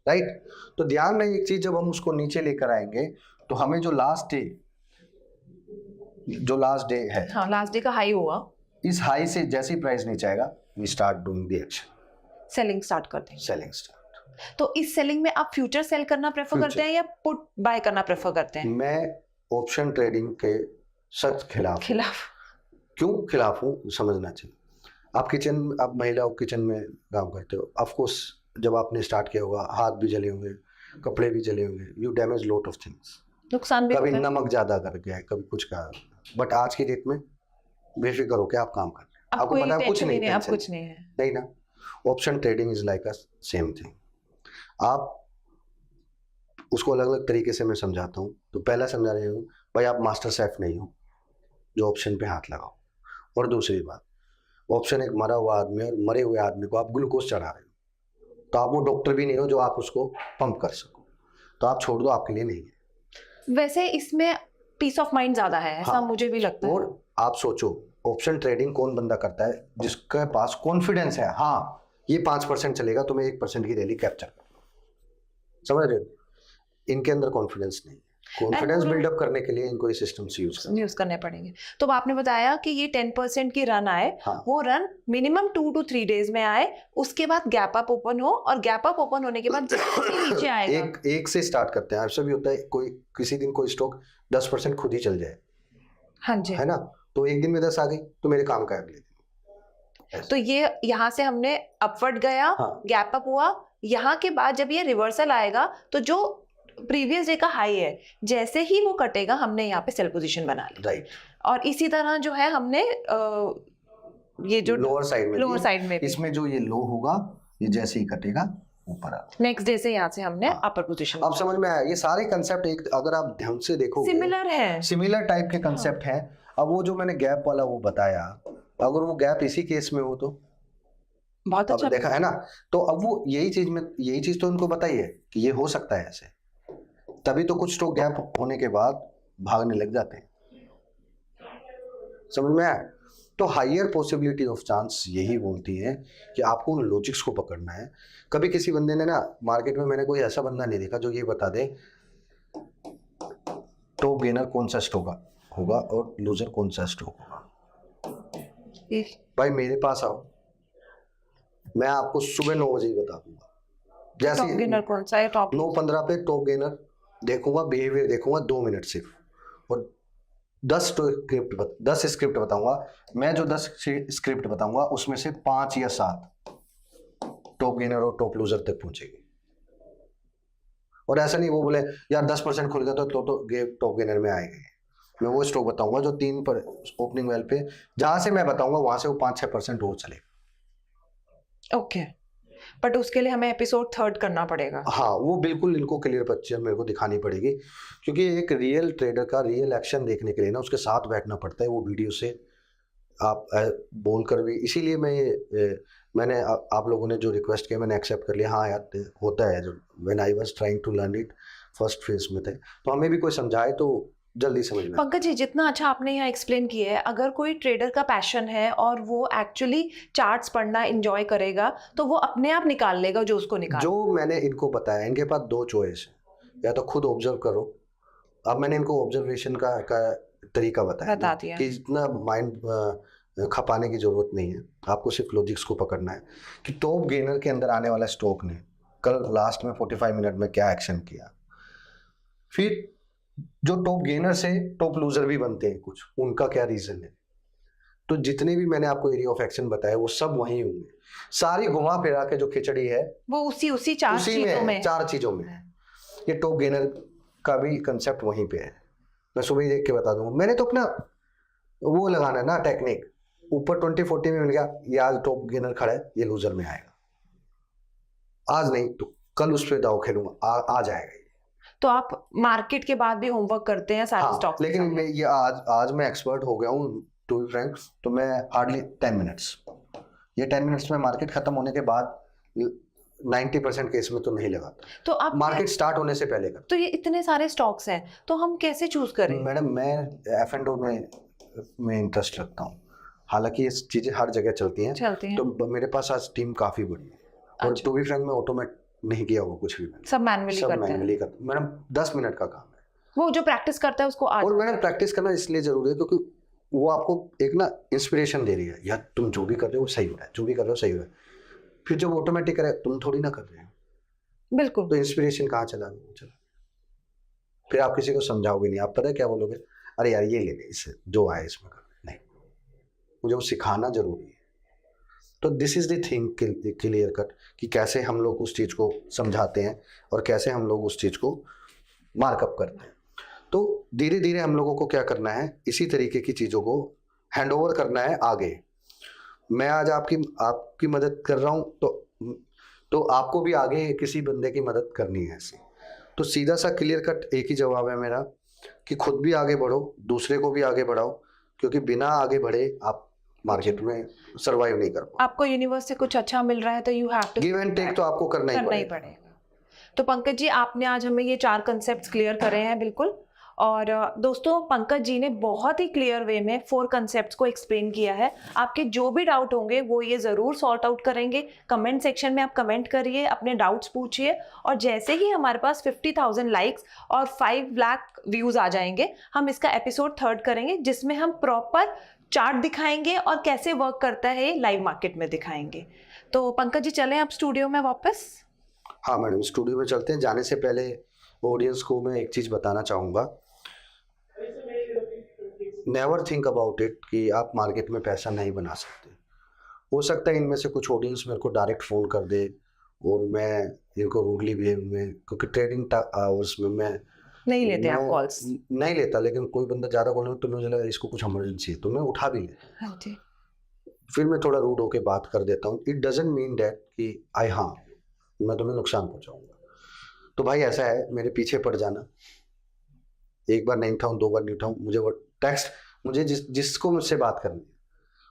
राइट। तो ध्यान रहे एक चीज, जब हम उसको नीचे लेकर आएंगे तो हमें जो लास्ट डे है, हाँ, लास्ट डे का हाई हुआ, इस हाई से जैसे ही प्राइस नीचे आएगा we start doing the action, selling start कर देंगे। Selling start. तो इस सेलिंग में आप फ्यूचर सेल करना प्रेफर करते हैं या पुट बाय करना प्रेफर करते हैं? मैं ऑप्शन ट्रेडिंग के सख्त खिलाफ। क्यों खिलाफ हूँ समझना चाहिए। आप महिला किचन में काम करते हो, ऑफ कोर्स जब आपने स्टार्ट किया होगा हाथ भी जले होंगे, कपड़े भी जले होंगे, you damage lot of things, नुकसान भी कभी नमक ज्यादा कर गया है, कभी कुछ का, बट आज की डेट में बेफिक्र होकर आप काम कर रहे हैं, आपको पता है कुछ नहीं, आप कुछ नहीं है, नहीं ना। Option trading is like a same thing. आप उसको अलग अलग तरीके से मैं समझाता हूँ। तो पहला समझा रही हूँ भाई, आप मास्टर शेफ नहीं हो जो ऑप्शन पे हाथ लगाओ। और दूसरी बात, ऑप्शन एक मरा हुआ आदमी, और मरे हुए आदमी को आप ग्लूकोज चढ़ा रहे हो, तो आप वो डॉक्टर भी नहीं हो जो आप उसको पंप कर सको, तो आप छोड़ दो, आपके लिए नहीं है। वैसे इसमें पीस ऑफ माइंड ज्यादा है, ऐसा मुझे भी लगता है। और आप सोचो, ऑप्शन ट्रेडिंग कौन बंदा करता है जिसके पास कॉन्फिडेंस है, हाँ ये 5% चलेगा तो मैं 1% की रैली कैप्चर करूंगा, समझ रहे हो। इनके अंदर कॉन्फिडेंस नहीं है। कॉन्फिडेंस बिल्डअप करने के लिए इनको ये सिस्टम्स यूज करने पड़ेंगे। तो आपने बताया कि ये 10% की रन आए, हाँ। वो रन मिनिमम 2 to 3 डेज में आए, उसके बाद गैप अप ओपन हो, और गैप अप ओपन होने के बाद नीचे आएगा। एक से स्टार्ट करते हैं, ऐसा भी होता है कोई किसी दिन कोई स्टॉक 10% खुद ही चल जाए, हाँ जी, है ना, तो एक दिन में 10 आ गई तो मेरे काम का अगले दिन। तो ये यहाँ से हमने अपवर्ड गया, गैप अप हुआ, यहाँ के बाद जब ये रिवर्सल आएगा तो जो प्रीवियस डे का हाई है जैसे ही वो कटेगा हमने यहाँ पे सेल पोजीशन बना ली, राइट। और इसी तरह जो है हमने ये जो लोअर साइड में इसमें जो ये लो होगा ये जैसे ही कटेगा ऊपर आ, नेक्स्ट डे से यहाँ से हमने अपर पोजीशन। अब समझ में आया, ये सारे कंसेप्ट एक अगर आप ध्यान से देखोगे सिमिलर है, सिमिलर टाइप के कंसेप्ट हैं। अब वो जो मैंने गैप वाला वो बताया, अगर वो गैप इसी केस में हो तो बहुत अच्छा देखा है ना। तो अब वो यही चीज तो उनको बताइए कि ये हो सकता है ऐसे, तभी तो कुछ स्टॉक गैप होने के बाद भागने लग जाते हैं, समझ में आया। तो हायर पॉसिबिलिटी ऑफ चांस यही बोलती है कि आपको उन लॉजिक्स को पकड़ना है। कभी किसी बंदे ने ना, मार्केट में मैंने कोई ऐसा बंदा नहीं देखा जो ये बता दे टॉप गेनर कौन सा स्टॉक होगा और लूजर कौन सा स्टॉक होगा। भाई मेरे पास आओ, मैं आपको सुबह 9 बजे ही बता दूंगा, जैसे टॉप गेनर कौन सा है, टॉप 9:15 पे टॉप गेनर देखूंगा, बिहेवियर देखूंगा 2 मिनट सिर्फ, और 10 स्क्रिप्ट बताऊंगा। मैं जो 10 स्क्रिप्ट बताऊंगा उसमें से 5 या 7 टॉप गेनर और टॉप लूजर तक पहुंचेगी, और ऐसा नहीं वो बोले यार 10% खुल गया तो टॉप गेनर में आएगा। मैं वो स्टॉक बताऊंगा जो 3 पर ओपनिंग वेल पे जहां से मैं बताऊंगा वहां से वो 5-6% और चले। ओके, बट उसके लिए हमें एपिसोड 3 करना पड़ेगा। हाँ, वो बिल्कुल इनको क्लियर पिक्चर मेरे को दिखानी पड़ेगी, क्योंकि एक रियल ट्रेडर का रियल एक्शन देखने के लिए ना उसके साथ बैठना पड़ता है। वो वीडियो से आप बोल कर भी, इसीलिए मैंने आप लोगों ने जो रिक्वेस्ट किया मैंने एक्सेप्ट कर लिया। हाँ यार होता है, जो when I was trying to learn it first phase में थे, तो हमें भी कोई समझाए तो जल्दी समझ में। पंकज जी, जितना अच्छा आपने यहाँ एक्सप्लेन किया है, अगर कोई ट्रेडर का पैशन है और वो एक्चुअली चार्ट्स पढ़ना एंजॉय करेगा तो वो अपने आप निकाल लेगा जो उसको निकाल। जो मैंने इनको बताया, इनके पास 2 चॉइस है, या तो खुद ऑब्जर्व करो। अब मैंने इनको ऑब्जर्वेशन का तरीका बताया बता ना, दिया। कि इतना माइंड खपाने की जरूरत नहीं है, आपको सिर्फ लॉजिक्स को पकड़ना है कि टॉप गेनर के अंदर आने वाला स्टॉक ने कल लास्ट में 45 मिनट में क्या एक्शन किया। फिर जो टॉप गेनर से टॉप लूजर भी बनते हैं कुछ, उनका क्या रीजन है। तो जितने भी मैंने आपको एरिया ऑफ एक्शन बताया वो सब वही होंगे। सारी घुमा फिरा के जो खिचड़ी है वो उसी 4 उसी चीजों में में 4 चीजों में है। ये टॉप गेनर का भी कंसेप्ट वहीं पे है। मैं सुबह ही देख के बता दूंगा। मैंने तो अपना वो लगाना है ना टेक्निक, ऊपर 20-40 में मिल गया, ये आज टॉप गेनर खड़ा है, ये लूजर में आएगा। आज नहीं तो कल उस पर दाव खेलूंगा, आ जाएगा। तो आप मार्केट के बाद भी होमवर्क करते हैं सारे हाँ, स्टॉक्स? लेकिन मैं ये आज मैं एक्सपर्ट हो गया हूँ टू बी फ्रैंक। तो मैं हार्डली 10 मिनट्स, ये 10 मिनट्स में मार्केट खत्म होने के बाद 90% केस में तो नहीं लगाता। तो आप मार्केट स्टार्ट होने से पहले करता। तो ये इतने सारे स्टॉक्स हैं, तो हम कैसे चूज करें? मैडम मैं F&O में इंटरेस्ट रखता हूँ, हालांकि ये चीजें हर जगह चलती हैं। तो मेरे पास आज टीम काफी बड़ी है, और टू बी फ्रैंक में ऑटोमेट नहीं किया हुआ कुछ भी, मैंने सब मैन्युअली करते हैं। मैडम 10 मिनट का काम है, वो जो प्रैक्टिस करता है उसको और मैडम प्रैक्टिस करना इसलिए जरूरी है क्योंकि वो आपको एक ना इंस्पिरेशन दे रही है, यार तुम जो भी कर रहे हो सही हो रहा है, जो भी कर रहे हो सही हो रहा है। फिर जब ऑटोमेटिक करे, तुम थोड़ी ना कर रहे हो, बिल्कुल, तो इंस्पिरेशन कहाँ चला फिर आप किसी को समझाओगे नहीं। आप पता है क्या बोलोगे, अरे यार ये ले ले, इससे जो आए इसमें कर। नहीं, मुझे वो सिखाना जरूरी है। तो this is the thing clear cut, कि कैसे हम लोग उस चीज को समझाते हैं और कैसे हम लोग उस चीज को मार्कअप करते हैं। तो धीरे धीरे हम लोगों को क्या करना है, इसी तरीके की चीजों को हैंड ओवर करना है आगे। मैं आज आपकी मदद कर रहा हूं, तो आपको भी आगे किसी बंदे की मदद करनी है ऐसी। तो सीधा सा क्लियर कट एक ही जवाब है मेरा, कि खुद भी आगे बढ़ो, दूसरे को भी आगे बढ़ाओ, क्योंकि बिना आगे बढ़े आप मार्केट में सरवाइव नहीं कर पाओ। आपको यूनिवर्स से कुछ अच्छा मिल रहा है तो you have to give and take, तो आपको करना ही पड़ेगा। तो पंकज जी, आपने आज हमें ये 4 कंसेप्ट्स क्लियर करे हैं बिल्कुल। और दोस्तों, पंकज जी ने बहुत ही क्लियर वे में 4 कंसेप्ट्स को एक्सप्लेन किया है। आपके जो भी डाउट होंगे वो ये ज़रूर सॉर्ट आउट करेंगे। कमेंट सेक्शन में आप कमेंट करिए, अपने डाउट्स पूछिए, और जैसे ही हमारे पास 50,000 लाइक्स और 5 लाख व्यूज़ आ जाएंगे, हम इसका एपिसोड 3 करेंगे, जिसमें हम प्रॉपर चार्ट दिखाएंगे और कैसे वर्क करता है लाइव मार्केट में दिखाएंगे। तो पंकज जी, चलें आप स्टूडियो में वापस? हाँ मैडम, स्टूडियो में चलते हैं। जाने से पहले ऑडियंस को मैं एक चीज़ बताना चाहूँगा, नेवर थिंक अबाउट इट कि आप मार्केट में पैसा नहीं बना सकते। हो सकता है इनमें से कुछ ऑडियंस मेरे को डायरेक्ट फ़ोन कर दे और मैं इनको रूडली बिहेव में, क्योंकि ट्रेडिंग आवर्स में मैं नहीं लेते आप कॉल्स? नहीं लेता, लेकिन कोई बंदा ज़्यादा बोले तो मुझे लगा इसको कुछ इमरजेंसी है तो मैं उठा भी लेता। हाँ जी। फिर मैं थोड़ा रूड होके बात कर देता हूँ। इट डजंट मीन दैट कि मैं तुम्हें नुकसान पहुँचाऊँगा। तो भाई ऐसा है, मेरे पीछे पड़ जाना, एक बार नहीं उठाऊँ, 2 बार नहीं उठाऊँ, मुझे वो टेक्स्ट, मुझे जिसको मुझसे बात करनी है,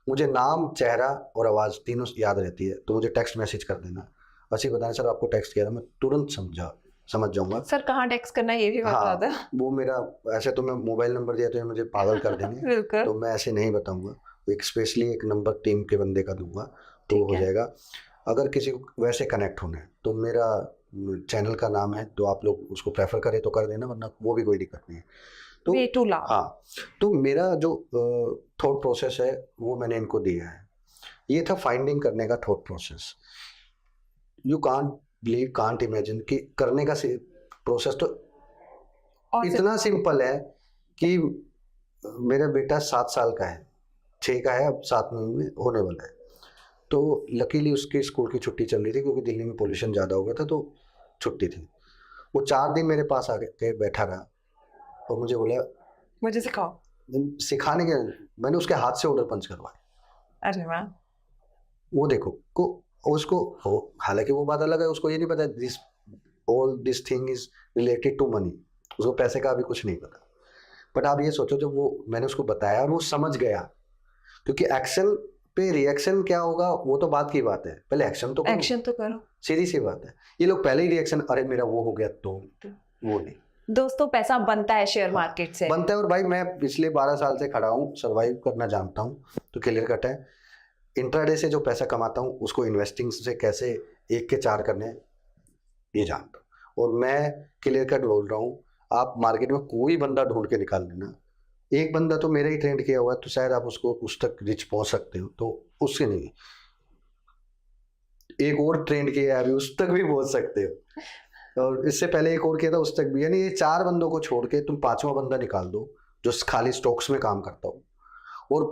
मुझे नाम, चेहरा और आवाज़ तीनों याद रहती है, तो मुझे टेक्स्ट मैसेज कर देना। बस ये बताना, सर आपको टेक्स्ट किया था, मैं तुरंत समझ जाऊंगा। सर कहाँ टेक्स्ट करना है ये भी बता दो। वो मेरा, ऐसे तो मैं मोबाइल नंबर दिया तो ये मुझे पागल कर देंगे तो मैं ऐसे नहीं बताऊंगा। एक स्पेशली एक नंबर टीम के बंदे का दूंगा तो हो जाएगा। अगर किसी को वैसे कनेक्ट होना है तो मेरा चैनल का नाम है, तो आप लोग उसको प्रेफर करें तो कर देना, वरना वो भी कोई दिक्कत नहीं है। तो हाँ, तो मेरा जो थॉट प्रोसेस है वो मैंने इनको दिया है। ये था फाइंडिंग करने का thought process. You can't believe, can't imagine कि करने का प्रोसेस तो इतना सिंपल है कि मेरा बेटा 7 साल का है, 6 का है, अब 7 में होने वाला है। तो लकीली उसके स्कूल की छुट्टी चल रही थी, क्योंकि दिल्ली में पोल्यूशन ज़्यादा हो गया था तो छुट्टी थी। वो 4 दिन मेरे पास आके बैठा रहा और मुझे बोला मुझे सिखाओ। सिखाने के, मैंने उसके हाथ से ऑर्डर पंच करवाए। अरे वाह! वो देखो को उसको हो, हालांकि वो बात अलग है, उसको ये नहीं पता this all this thing is related to money, उसको पैसे का अभी कुछ नहीं पता। बट आप ये सोचो जब वो मैंने उसको बताया और वो समझ गया, क्योंकि एक्शन पे रिएक्शन क्या होगा वो तो बात की बात है, पहले एक्शन तो करो, एक्शन तो करो। सीधी सी बात है। ये लोग पहले ही रिएक्शन, अरे मेरा वो हो गया तो वो नहीं दोस्तों, पैसा बनता है शेयर मार्केट से। बनता है। और भाई मैं पिछले 12 साल से खड़ा हूँ, सर्वाइव करना जानता हूँ, तो क्लियर कट है। इंट्राडे से जो पैसा कमाता हूँ उसको इन्वेस्टिंग से कैसे 1 के 4 करने ये जानता हूँ। और मैं क्लियर कट बोल रहा हूँ, आप मार्केट में कोई बंदा ढूंढ के निकाल लेना, एक बंदा तो मेरा ही ट्रेंड किया हुआ है, तो शायद आप उसको उस तक रिच पहुंच सकते हो, तो उससे नहीं, एक और ट्रेंड किया है अभी, उस तक भी पहुंच सकते हो। और इससे पहले एक और किया था, उस तक भी। यानी ये 4 बंदों को छोड़ के तुम 5वां बंदा निकाल दो जो खाली स्टॉक्स में काम करता हो, और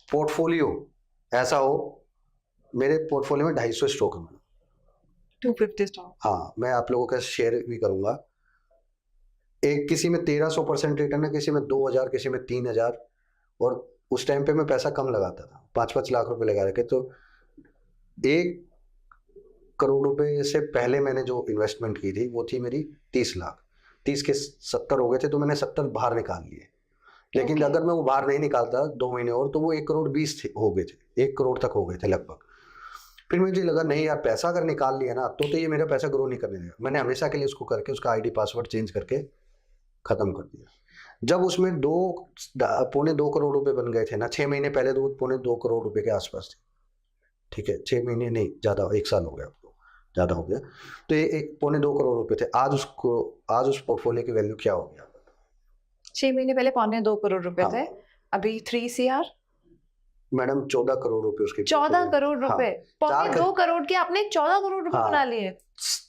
पोर्टफोलियो ऐसा हो, मेरे पोर्टफोलियो में 250 स्टॉक है। 250 स्टॉक। हाँ, मैं आप लोगों का शेयर भी करूंगा। एक किसी में 1300% रिटर्न है, किसी में 2000, किसी में 3000। और उस टाइम पे मैं पैसा कम लगाता था, 5-5 लाख रुपए लगा रखे। तो 1 करोड़ रुपए से पहले मैंने जो इन्वेस्टमेंट की थी वो थी मेरी 30 लाख। 30 के 70 हो गए थे, तो मैंने 70 बाहर निकाल लिए। लेकिन Okay. अगर मैं वो बाहर नहीं निकालता 2 महीने और, तो वो 1 करोड़ 20 हो गए थे, 1 करोड़ तक हो गए थे लगभग। फिर मुझे लगा नहीं यार, पैसा अगर निकाल लिया ना तो ये मेरा पैसा ग्रो नहीं करने देगा। मैंने हमेशा के लिए उसको करके उसका आईडी पासवर्ड चेंज करके खत्म कर दिया। जब उसमें 2.25 करोड़ रुपए बन गए थे ना, 6 महीने पहले 2.25 करोड़ रुपए के आसपास थे, ठीक है, 6 महीने नहीं, ज्यादा 1 साल हो गया, तो ज्यादा हो गया। तो ये 1.25 करोड़ रुपए थे। आज उस पोर्टफोलियो की वैल्यू क्या हो गया? 6 महीने पहले 2.25 करोड़ रुपए हाँ। थे, अभी 3 CR। मैडम 14 करोड़ रुपए उसके 14 करोड़ हाँ, रुपए। 2.25 करोड़ के आपने 14 करोड़ रुपए हाँ, बना लिए।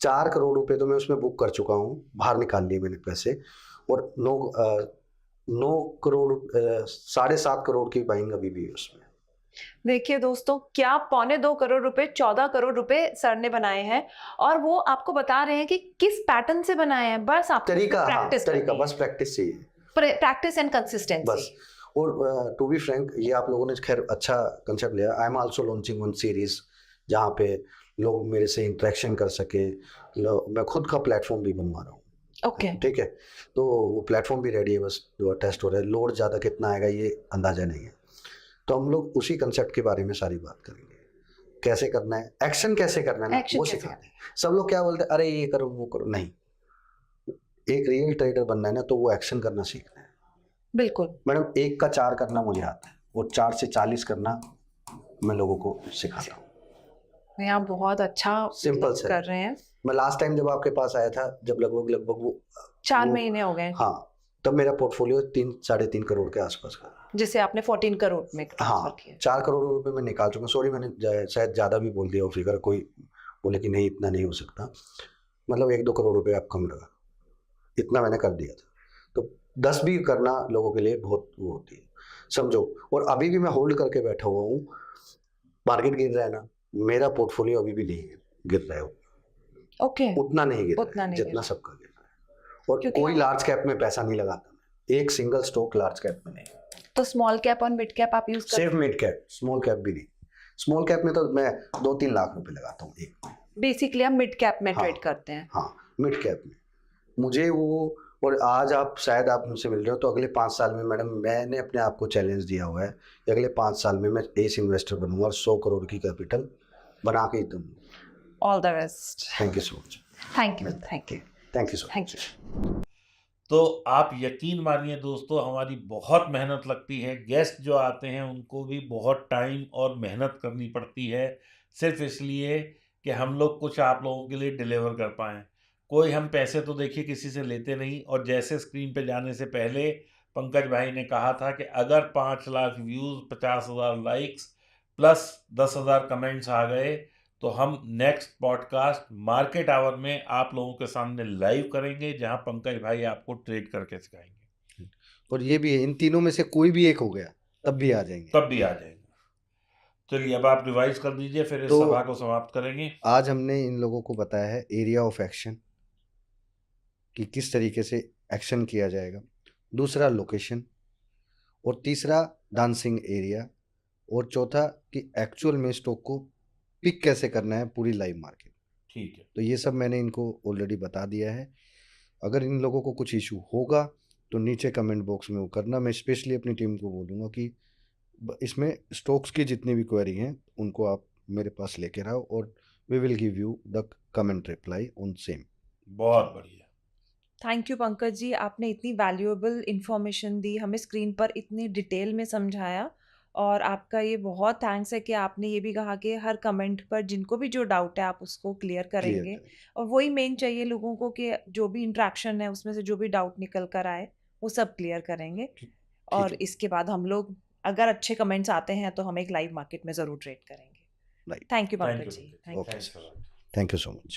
4 करोड़ रुपए तो मैं उसमें बुक कर चुका हूँ, बाहर निकाल लिए मैंने पैसे। और 9 करोड़ 7.5 करोड़ की बाइंग अभी भी है उसमें। देखिए दोस्तों, क्या 2.25 करोड़ रुपए 14 करोड़ रुपए सर ने बनाए हैं, और वो आपको बता रहे हैं कि किस पैटर्न से बनाए हैं। बस आपको तरीका प्रैक्टिस बस प्रैक्टिस चाहिए, प्रैक्टिस एंड कंसिस्टेंसी बस। और टू बी फ्रैंक, ये आप लोगों ने खैर अच्छा कंसेप्ट लिया। I am also launching one series जहाँ पे लोग मेरे से इंटरेक्शन कर सके। मैं खुद का प्लेटफॉर्म भी बनवा रहा हूँ। ओके। ठीक है, तो वो प्लेटफॉर्म भी रेडी है, बस टेस्ट हो रहा है। लोड ज़्यादा कितना आएगा ये अंदाजा नहीं है, तो हम लोग उसी कंसेप्ट के बारे में सारी बात करेंगे। कैसे करना है, एक्शन कैसे करना है ना, Action वो कैसे सिखाते हैं। सब लोग क्या बोलते हैं, अरे ये करो वो करो, नहीं। एक रियल ट्रेडर बनना है ना, तो वो एक्शन करना सीखना है। बिल्कुल। मैडम 1 का 4 करना मुझे आता है, और 4 से 40 करना मैं लोगों को सिखाता हूँ। आप बहुत अच्छा सिंपल से कर रहे हैं। मैं लास्ट टाइम जब आपके पास आया था, जब लगभग वो 4 महीने हो गए। हाँ, तब मेरा पोर्टफोलियो 3-3.5 करोड़ के आसपास का, जिसे आपने 14 करोड़ में ट्रांसफर किया। 4 करोड़ रुपए मैं निकाल चुका। सॉरी, मैंने शायद ज़्यादा भी बोल दिया वो फिगर, कोई बोले कि नहीं इतना नहीं हो सकता, मतलब 1-2 करोड़ रुपए आप कम लगा, इतना मैंने कर दिया था। तो 10 भी करना लोगों के लिए बहुत वो होती है, समझो। और अभी भी मैं होल्ड करके बैठा हुआ हूँ। मार्केट गिर रहा है ना, मेरा पोर्टफोलियो अभी भी नहीं गिर रहा है, ओके। उतना नहीं गिर उतना रहा है नहीं जितना गिर सबका गिर रहा है। और कोई लार्ज कैप में पैसा नहीं लगाता मैं, एक सिंगल स्टॉक लार्ज कैप में नहीं। तो स्मॉल कैप और मिड कैप आप यूज करते हैं? सिर्फ मिड कैप, स्मॉल कैप भी नहीं। स्मॉल कैप में तो मैं 2-3 लाख रुपए लगाता हूँ एक में। बेसिकली आप मिड कैप में हाँ, ट्रेड करते हैं? हाँ, मिड कैप में मुझे वो। और आज आप शायद आप मुझसे मिल रहे हो, तो अगले 5 साल में मैडम मैंने अपने आप को चैलेंज दिया हुआ है कि अगले 5 साल में मैं एस इन्वेस्टर बनूंगा और 100 करोड़ की कैपिटल बना के ही दूंगा। All the best. Thank you so much. Thank you. Thank you so much. Thank you. तो आप यकीन मानिए दोस्तों, हमारी बहुत मेहनत लगती है। गेस्ट जो आते हैं उनको भी बहुत टाइम और मेहनत करनी पड़ती है, सिर्फ इसलिए कि हम लोग कुछ आप लोगों के लिए डिलीवर कर पाएँ। कोई हम पैसे तो देखिए किसी से लेते नहीं। और जैसे स्क्रीन पे जाने से पहले पंकज भाई ने कहा था कि अगर 5 lakh views, 50,000 likes plus 10,000 comments आ गए, तो हम नेक्स्ट पॉडकास्ट मार्केट आवर में आप लोगों के सामने लाइव करेंगे, जहां पंकज भाई आपको ट्रेड करके सिखाएंगे। और ये भी है, इन तीनों में से कोई भी एक हो गया तब भी आ जाएंगे। चलिए, अब आप रिवाइज कर दीजिए, फिर इस तो सभा को समाप्त करेंगे। आज हमने इन लोगों को बताया है एरिया ऑफ एक्शन, कि किस तरीके से एक्शन किया जाएगा, दूसरा लोकेशन, और तीसरा डांसिंग एरिया, और चौथा कि एक्चुअल में स्टॉक को पिक कैसे करना है पूरी लाइव मार्केट। ठीक है। तो ये सब मैंने इनको ऑलरेडी बता दिया है। अगर इन लोगों को कुछ इशू होगा तो नीचे कमेंट बॉक्स में वो करना। मैं स्पेशली अपनी टीम को बोलूँगा कि इसमें स्टॉक्स की जितनी भी क्वेरी हैं उनको आप मेरे पास लेकर आओ, और we will give you the comment reply on same. बहुत बढ़िया। थैंक यू पंकज जी, आपने इतनी वैल्यूएबल इंफॉर्मेशन दी, हमें स्क्रीन पर इतनी डिटेल में समझाया, और आपका ये बहुत थैंक्स है कि आपने ये भी कहा कि हर कमेंट पर जिनको भी जो डाउट है आप उसको क्लियर क्लियर करेंगे। करें। और वही मेन चाहिए लोगों को कि जो भी इंटरेक्शन है उसमें से जो भी डाउट निकल कर आए वो सब क्लियर करेंगे। ठीक और है। इसके बाद हम लोग अगर अच्छे कमेंट्स आते हैं तो हम एक लाइव मार्केट में ज़रूर ट्रेड करेंगे। Right. Thank you thank Pankaj you ji, Pankaj. Thank you. Okay thanks sir, a lot. Thank you so much.